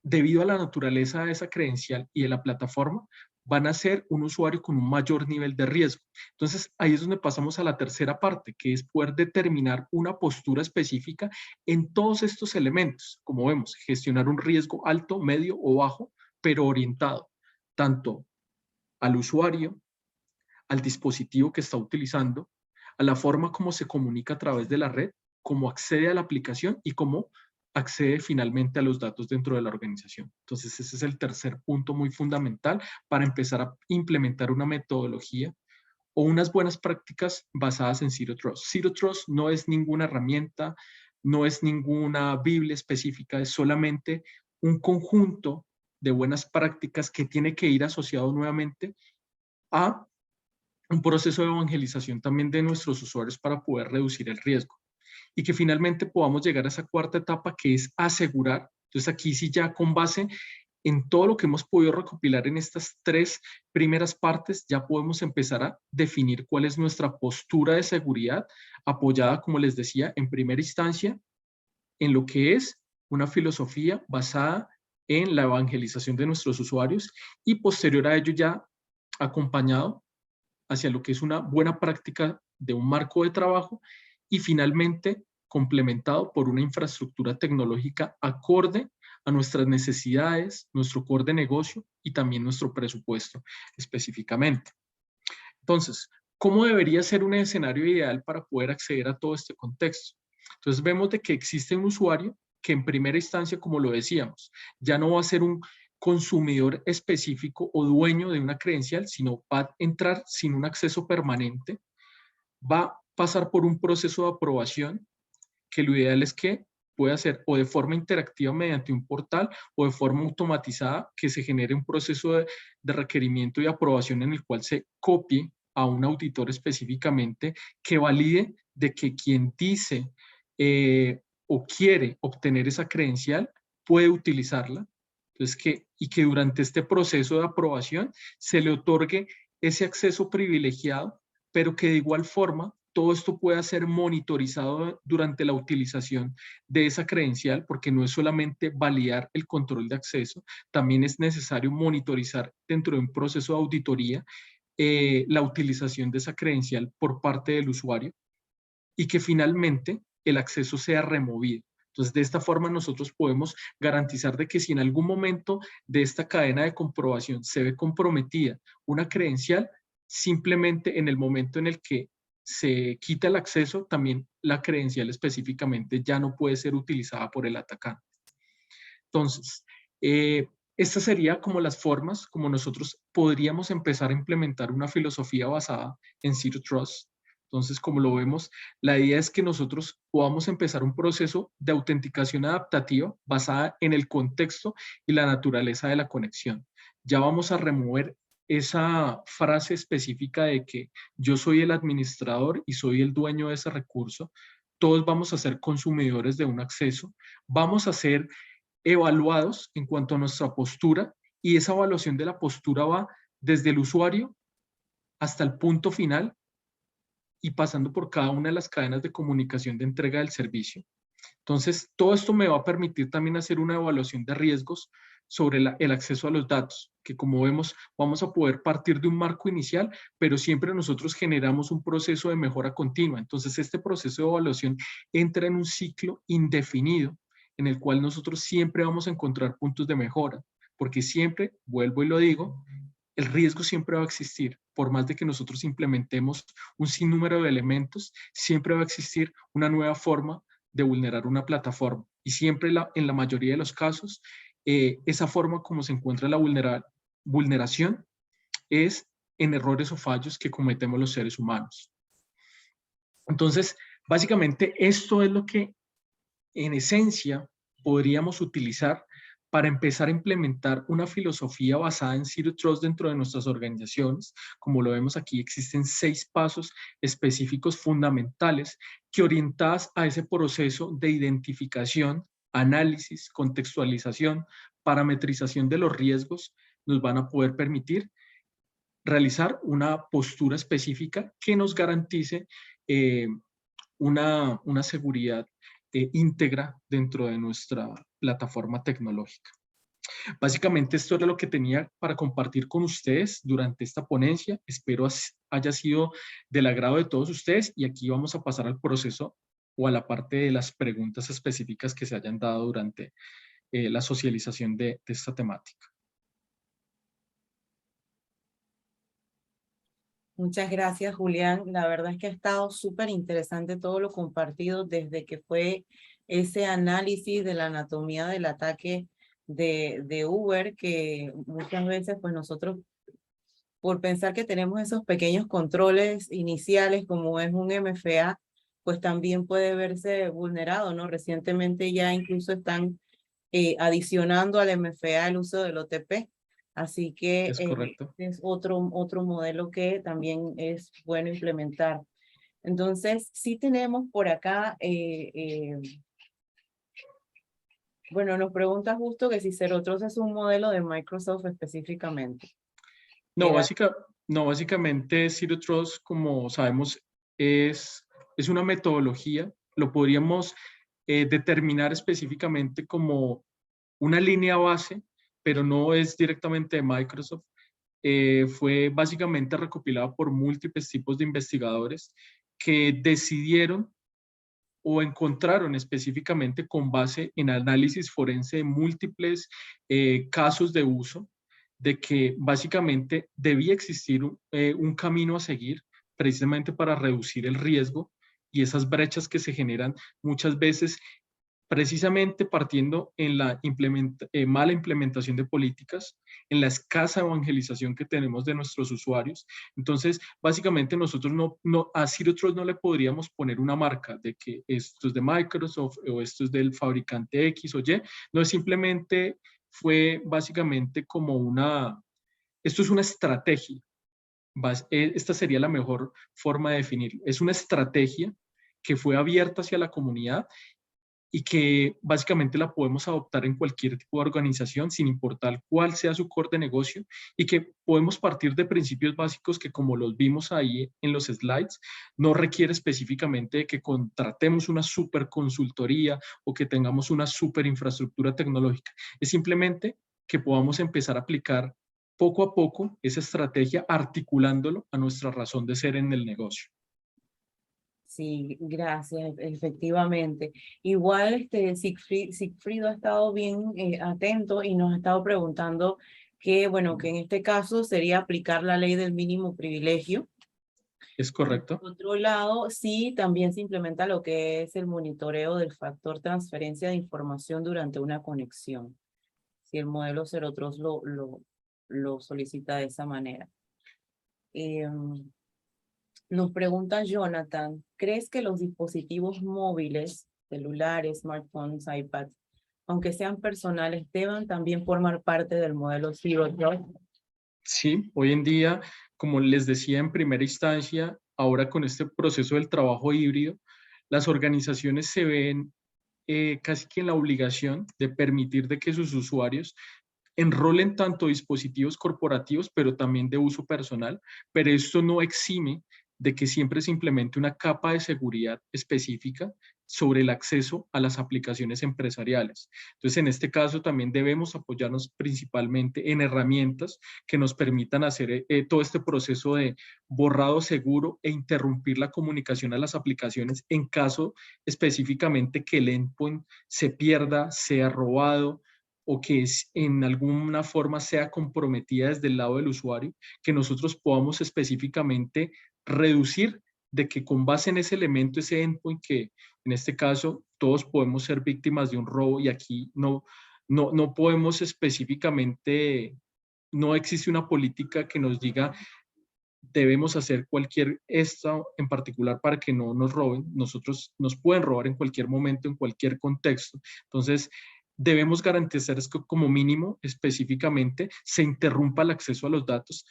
debido a la naturaleza de esa credencial y de la plataforma, van a ser un usuario con un mayor nivel de riesgo. Entonces, ahí es donde pasamos a la tercera parte, que es poder determinar una postura específica en todos estos elementos. Como vemos, gestionar un riesgo alto, medio o bajo, pero orientado tanto al usuario, al dispositivo que está utilizando, a la forma como se comunica a través de la red, cómo accede a la aplicación y cómo accede finalmente a los datos dentro de la organización. Entonces, ese es el tercer punto muy fundamental para empezar a implementar una metodología o unas buenas prácticas basadas en Zero Trust. Zero Trust no es ninguna herramienta, no es ninguna Biblia específica, es solamente un conjunto de buenas prácticas que tiene que ir asociado nuevamente a un proceso de evangelización también de nuestros usuarios para poder reducir el riesgo. Y que finalmente podamos llegar a esa cuarta etapa que es asegurar. Entonces aquí sí ya con base en todo lo que hemos podido recopilar en estas tres primeras partes, ya podemos empezar a definir cuál es nuestra postura de seguridad apoyada, como les decía, en primera instancia, en lo que es una filosofía basada en la evangelización de nuestros usuarios y posterior a ello ya acompañado hacia lo que es una buena práctica de un marco de trabajo y finalmente complementado por una infraestructura tecnológica acorde a nuestras necesidades, nuestro core de negocio y también nuestro presupuesto específicamente. Entonces, ¿cómo debería ser un escenario ideal para poder acceder a todo este contexto? Entonces vemos de que existe un usuario que en primera instancia, como lo decíamos, ya no va a ser un consumidor específico o dueño de una credencial, sino va a entrar sin un acceso permanente, va a pasar por un proceso de aprobación que lo ideal es que pueda hacer o de forma interactiva mediante un portal o de forma automatizada que se genere un proceso de requerimiento y aprobación en el cual se copie a un auditor específicamente que valide de que quien dice o quiere obtener esa credencial puede utilizarla. Entonces, y que durante este proceso de aprobación se le otorgue ese acceso privilegiado, pero que de igual forma todo esto pueda ser monitorizado durante la utilización de esa credencial, porque no es solamente validar el control de acceso, también es necesario monitorizar dentro de un proceso de auditoría la utilización de esa credencial por parte del usuario y que finalmente el acceso sea removido. Entonces, de esta forma nosotros podemos garantizar de que si en algún momento de esta cadena de comprobación se ve comprometida una credencial, simplemente en el momento en el que se quita el acceso, también la credencial específicamente ya no puede ser utilizada por el atacante. Entonces, estas serían como las formas como nosotros podríamos empezar a implementar una filosofía basada en Zero Trust. Entonces, como lo vemos, la idea es que nosotros podamos empezar un proceso de autenticación adaptativa basada en el contexto y la naturaleza de la conexión. Ya vamos a remover esa frase específica de que yo soy el administrador y soy el dueño de ese recurso. Todos vamos a ser consumidores de un acceso. Vamos a ser evaluados en cuanto a nuestra postura y esa evaluación de la postura va desde el usuario hasta el punto final y pasando por cada una de las cadenas de comunicación de entrega del servicio. Entonces, todo esto me va a permitir también hacer una evaluación de riesgos sobre el acceso a los datos, que como vemos, vamos a poder partir de un marco inicial, pero siempre nosotros generamos un proceso de mejora continua. Entonces, este proceso de evaluación entra en un ciclo indefinido en el cual nosotros siempre vamos a encontrar puntos de mejora, porque siempre, vuelvo y lo digo, el riesgo siempre va a existir. Por más de que nosotros implementemos un sinnúmero de elementos, siempre va a existir una nueva forma de vulnerar una plataforma. Y siempre en la mayoría de los casos, esa forma como se encuentra la vulneración es en errores o fallos que cometemos los seres humanos. Entonces, básicamente esto es lo que en esencia podríamos utilizar para empezar a implementar una filosofía basada en Zero Trust dentro de nuestras organizaciones. Como lo vemos aquí, existen 6 pasos específicos fundamentales que orientadas a ese proceso de identificación, análisis, contextualización, parametrización de los riesgos, nos van a poder permitir realizar una postura específica que nos garantice una seguridad íntegra dentro de nuestra plataforma tecnológica. Básicamente esto era lo que tenía para compartir con ustedes durante esta ponencia. Espero haya sido del agrado de todos ustedes y aquí vamos a pasar al proceso o a la parte de las preguntas específicas que se hayan dado durante la socialización de esta temática. Muchas gracias, Julián. La verdad es que ha estado súper interesante todo lo compartido desde que fue ese análisis de la anatomía del ataque de Uber, que muchas veces pues nosotros, por pensar que tenemos esos pequeños controles iniciales como es un MFA, pues también puede verse vulnerado, ¿no? Recientemente ya incluso están adicionando al MFA el uso del OTP. Así que Es correcto. es otro modelo que también es bueno implementar. Entonces, sí tenemos por acá, bueno, nos pregunta justo que si Zero Trust es un modelo de Microsoft específicamente. No, Era, básicamente Zero Trust, como sabemos, es una metodología. Lo podríamos determinar específicamente como una línea base, pero no es directamente de Microsoft. Fue básicamente recopilado por múltiples tipos de investigadores que decidieron o encontraron específicamente con base en análisis forense de múltiples casos de uso, de que básicamente debía existir un camino a seguir precisamente para reducir el riesgo y esas brechas que se generan muchas veces precisamente partiendo en la mala implementación de políticas, en la escasa evangelización que tenemos de nuestros usuarios. Entonces, básicamente nosotros a Zero Trust no le podríamos poner una marca de que esto es de Microsoft o esto es del fabricante X o Y, no es simplemente, fue básicamente como esto es una estrategia. Esta sería la mejor forma de definirlo. Es una estrategia que fue abierta hacia la comunidad y que básicamente la podemos adoptar en cualquier tipo de organización sin importar cuál sea su core de negocio y que podemos partir de principios básicos que, como los vimos ahí en los slides, no requiere específicamente de que contratemos una super consultoría o que tengamos una super infraestructura tecnológica. Es simplemente que podamos empezar a aplicar poco a poco esa estrategia articulándolo a nuestra razón de ser en el negocio. sí, gracias, efectivamente. Igual Sigfrido ha estado bien atento y nos ha estado preguntando que, bueno, que en este caso sería aplicar la ley del mínimo privilegio. ¿Es correcto? Por otro lado, sí, también se implementa lo que es el monitoreo del factor transferencia de información durante una conexión. Si el modelo Zero Trust lo solicita de esa manera. Nos pregunta Jonathan, ¿crees que los dispositivos móviles, celulares, smartphones, iPads, aunque sean personales, deban también formar parte del modelo Zero Trust? Sí, hoy en día, como les decía en primera instancia, ahora con este proceso del trabajo híbrido, las organizaciones se ven casi que en la obligación de permitir de que sus usuarios enrolen tanto dispositivos corporativos, pero también de uso personal, pero esto no exime de que siempre se implemente una capa de seguridad específica sobre el acceso a las aplicaciones empresariales. Entonces, en este caso también debemos apoyarnos principalmente en herramientas que nos permitan hacer todo este proceso de borrado seguro e interrumpir la comunicación a las aplicaciones en caso específicamente que el endpoint se pierda, sea robado, o que en alguna forma sea comprometida desde el lado del usuario, que nosotros podamos específicamente reducir de que con base en ese elemento, ese endpoint, que en este caso todos podemos ser víctimas de un robo y aquí no podemos específicamente, no existe una política que nos diga debemos hacer cualquier esto en particular para que no nos roben. Nosotros nos pueden robar en cualquier momento, en cualquier contexto. Entonces, debemos garantizar que como mínimo específicamente se interrumpa el acceso a los datos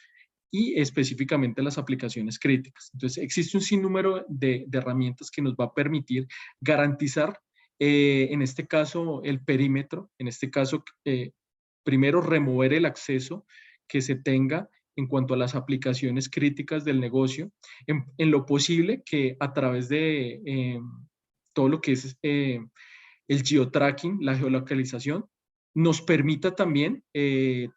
y específicamente las aplicaciones críticas. Entonces, existe un sinnúmero de herramientas que nos va a permitir garantizar, en este caso, el perímetro, en este caso, primero remover el acceso que se tenga en cuanto a las aplicaciones críticas del negocio, en lo posible que a través de todo lo que es el geotracking, la geolocalización, nos permita también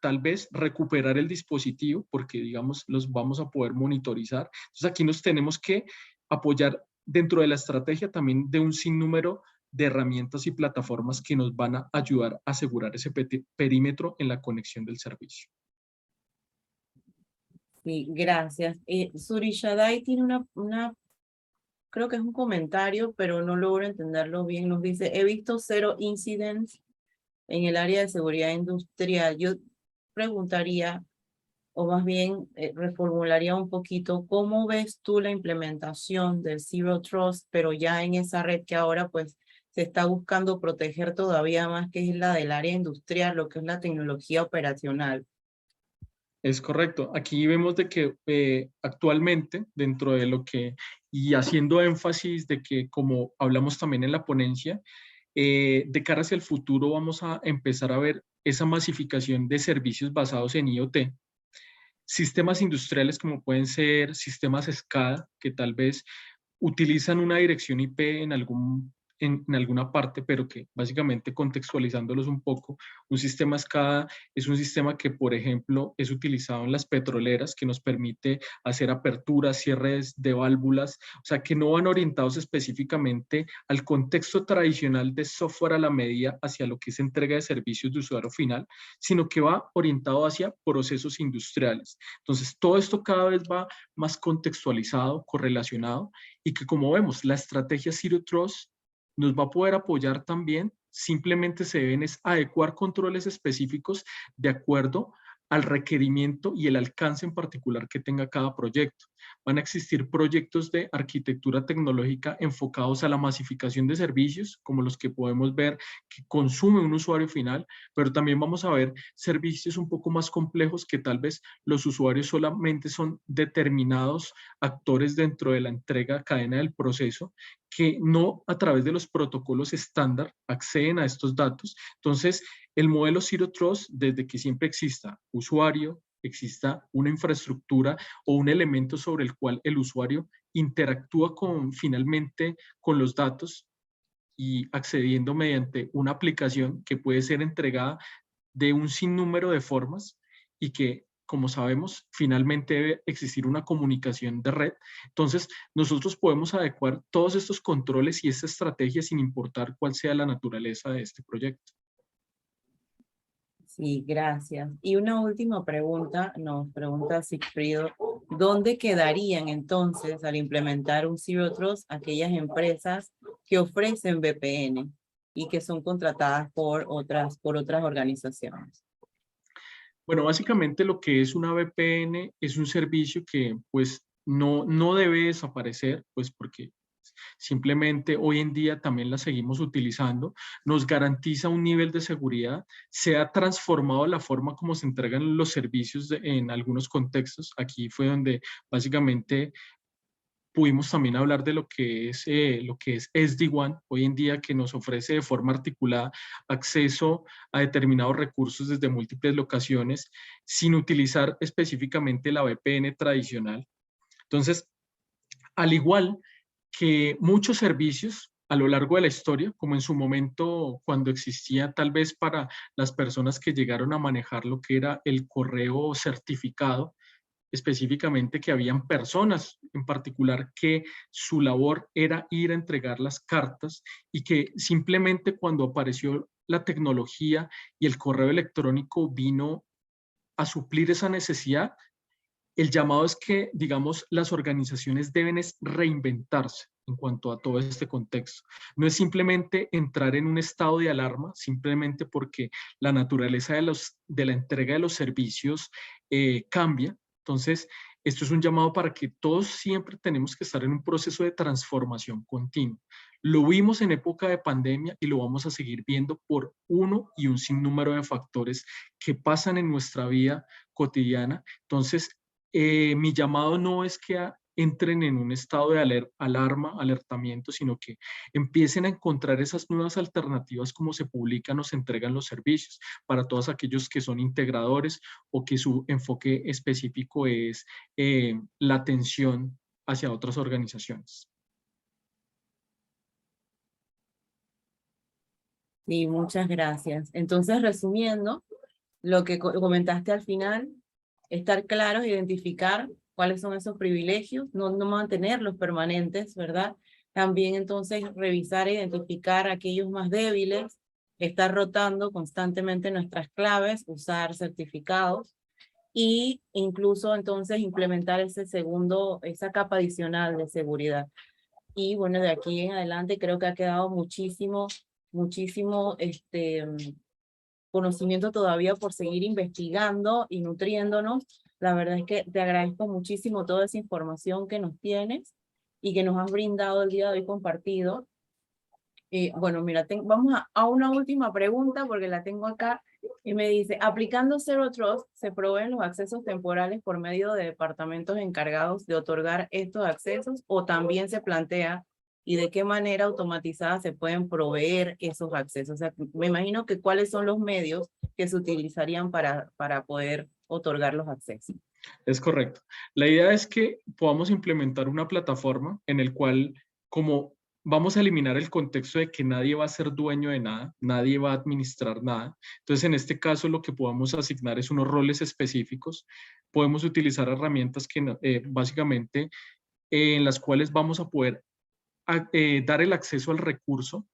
tal vez recuperar el dispositivo, porque digamos los vamos a poder monitorizar. Entonces aquí nos tenemos que apoyar dentro de la estrategia también de un sinnúmero de herramientas y plataformas que nos van a ayudar a asegurar ese perímetro en la conexión del servicio. Sí, gracias. Surishadai tiene creo que es un comentario, pero no logro entenderlo bien. Nos dice, he visto 0 incidents en el área de seguridad industrial. Yo preguntaría, o más bien reformularía un poquito, ¿cómo ves tú la implementación del Zero Trust, pero ya en esa red que ahora pues se está buscando proteger todavía más, que es la del área industrial, lo que es la tecnología operacional? Es correcto. Aquí vemos de que actualmente, dentro de lo que, y haciendo énfasis de que, como hablamos también en la ponencia, de cara hacia el futuro vamos a empezar a ver esa masificación de servicios basados en IoT. Sistemas industriales como pueden ser sistemas SCADA, que tal vez utilizan una dirección IP en alguna parte, pero que básicamente contextualizándolos un poco, un sistema SCADA es un sistema que, por ejemplo, es utilizado en las petroleras, que nos permite hacer aperturas, cierres de válvulas, o sea, que no van orientados específicamente al contexto tradicional de software a la medida hacia lo que es entrega de servicios de usuario final, sino que va orientado hacia procesos industriales. Entonces, todo esto cada vez va más contextualizado, correlacionado, y que, como vemos, la estrategia Zero Trust nos va a poder apoyar también. Simplemente se deben adecuar controles específicos de acuerdo al requerimiento y el alcance en particular que tenga cada proyecto. Van a existir proyectos de arquitectura tecnológica enfocados a la masificación de servicios, como los que podemos ver que consume un usuario final, pero también vamos a ver servicios un poco más complejos que tal vez los usuarios solamente son determinados actores dentro de la entrega cadena del proceso, que no a través de los protocolos estándar acceden a estos datos. Entonces, el modelo Zero Trust, desde que siempre exista usuario, exista una infraestructura o un elemento sobre el cual el usuario interactúa finalmente con los datos y accediendo mediante una aplicación que puede ser entregada de un sinnúmero de formas y que, como sabemos, finalmente debe existir una comunicación de red. Entonces, nosotros podemos adecuar todos estos controles y esta estrategia sin importar cuál sea la naturaleza de este proyecto. Sí, gracias. Y una última pregunta, nos pregunta Sigfrido, ¿dónde quedarían entonces al implementar un Zero Trust aquellas empresas que ofrecen VPN y que son contratadas por otras organizaciones? Bueno, básicamente lo que es una VPN es un servicio que pues no debe desaparecer, pues porque simplemente hoy en día también la seguimos utilizando, nos garantiza un nivel de seguridad, se ha transformado la forma como se entregan los servicios en algunos contextos. Aquí fue donde básicamente pudimos también hablar de lo que es SD-WAN hoy en día, que nos ofrece de forma articulada acceso a determinados recursos desde múltiples locaciones sin utilizar específicamente la VPN tradicional. Entonces, al igual que muchos servicios a lo largo de la historia, como en su momento cuando existía tal vez para las personas que llegaron a manejar lo que era el correo certificado, específicamente que habían personas en particular que su labor era ir a entregar las cartas y que simplemente cuando apareció la tecnología y el correo electrónico vino a suplir esa necesidad, el llamado es que, digamos, las organizaciones deben reinventarse en cuanto a todo este contexto. No es simplemente entrar en un estado de alarma, simplemente porque la naturaleza de la entrega de los servicios cambia. Entonces, esto es un llamado para que todos siempre tenemos que estar en un proceso de transformación continua. Lo vimos en época de pandemia y lo vamos a seguir viendo por uno y un sinnúmero de factores que pasan en nuestra vida cotidiana. Entonces, mi llamado no es que entren en un estado de alarma, alertamiento, sino que empiecen a encontrar esas nuevas alternativas como se publican o se entregan los servicios para todos aquellos que son integradores o que su enfoque específico es la atención hacia otras organizaciones. Sí, muchas gracias. Entonces, resumiendo, lo que comentaste al final, estar claros, identificar cuáles son esos privilegios, no mantenerlos permanentes, ¿verdad? También entonces revisar e identificar aquellos más débiles, estar rotando constantemente nuestras claves, usar certificados y incluso entonces implementar esa capa adicional de seguridad. Y bueno, de aquí en adelante creo que ha quedado muchísimo conocimiento todavía por seguir investigando y nutriéndonos. La verdad es que te agradezco muchísimo toda esa información que nos tienes y que nos has brindado el día de hoy compartido. Bueno, mira, vamos a una última pregunta porque la tengo acá y me dice, aplicando Zero Trust, ¿se proveen los accesos temporales por medio de departamentos encargados de otorgar estos accesos o también se plantea y de qué manera automatizada se pueden proveer esos accesos? O sea, me imagino que cuáles son los medios que se utilizarían para poder otorgar los accesos. Es correcto. La idea es que podamos implementar una plataforma en el cual, como vamos a eliminar el contexto de que nadie va a ser dueño de nada, nadie va a administrar nada. Entonces, en este caso, lo que podamos asignar es unos roles específicos. Podemos utilizar herramientas que básicamente en las cuales vamos a poder dar el acceso al recurso,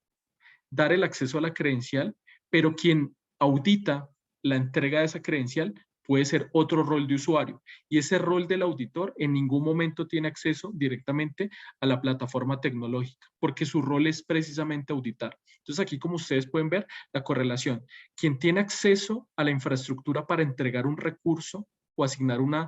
dar el acceso a la credencial, pero quien audita la entrega de esa credencial puede ser otro rol de usuario. Y ese rol del auditor en ningún momento tiene acceso directamente a la plataforma tecnológica, porque su rol es precisamente auditar. Entonces aquí, como ustedes pueden ver, la correlación. Quien tiene acceso a la infraestructura para entregar un recurso o asignar una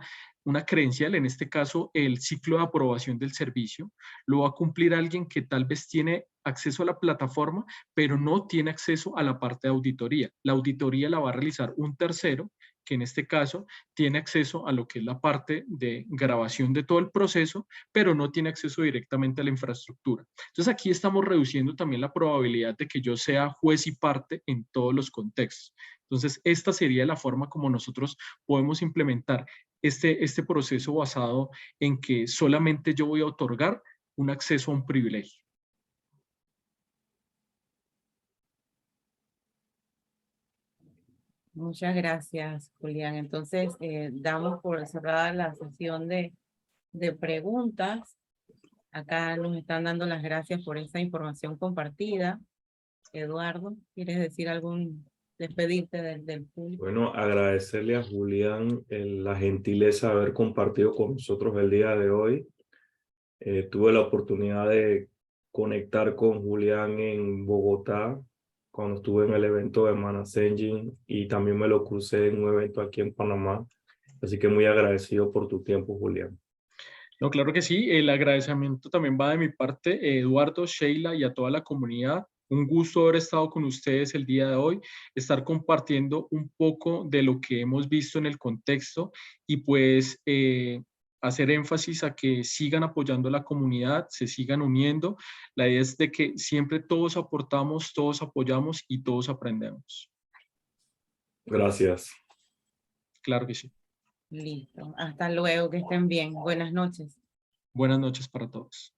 credencial, en este caso el ciclo de aprobación del servicio, lo va a cumplir alguien que tal vez tiene acceso a la plataforma, pero no tiene acceso a la parte de auditoría. La auditoría la va a realizar un tercero, que en este caso tiene acceso a lo que es la parte de grabación de todo el proceso, pero no tiene acceso directamente a la infraestructura. Entonces aquí estamos reduciendo también la probabilidad de que yo sea juez y parte en todos los contextos. Entonces esta sería la forma como nosotros podemos implementar este proceso basado en que solamente yo voy a otorgar un acceso a un privilegio. Muchas gracias, Julián. Entonces, damos por cerrada la sesión de preguntas. Acá nos están dando las gracias por esa información compartida. Eduardo, ¿quieres decir despedirte del público? Bueno, agradecerle a Julián la gentileza de haber compartido con nosotros el día de hoy. Tuve la oportunidad de conectar con Julián en Bogotá cuando estuve en el evento de Manas Engine y también me lo crucé en un evento aquí en Panamá. Así que muy agradecido por tu tiempo, Julián. No, claro que sí. El agradecimiento también va de mi parte, Eduardo, Sheila y a toda la comunidad. Un gusto haber estado con ustedes el día de hoy, estar compartiendo un poco de lo que hemos visto en el contexto y pues hacer énfasis a que sigan apoyando a la comunidad, se sigan uniendo. La idea es de que siempre todos aportamos, todos apoyamos y todos aprendemos. Gracias. Claro que sí. Listo. Hasta luego, que estén bien. Buenas noches. Buenas noches para todos.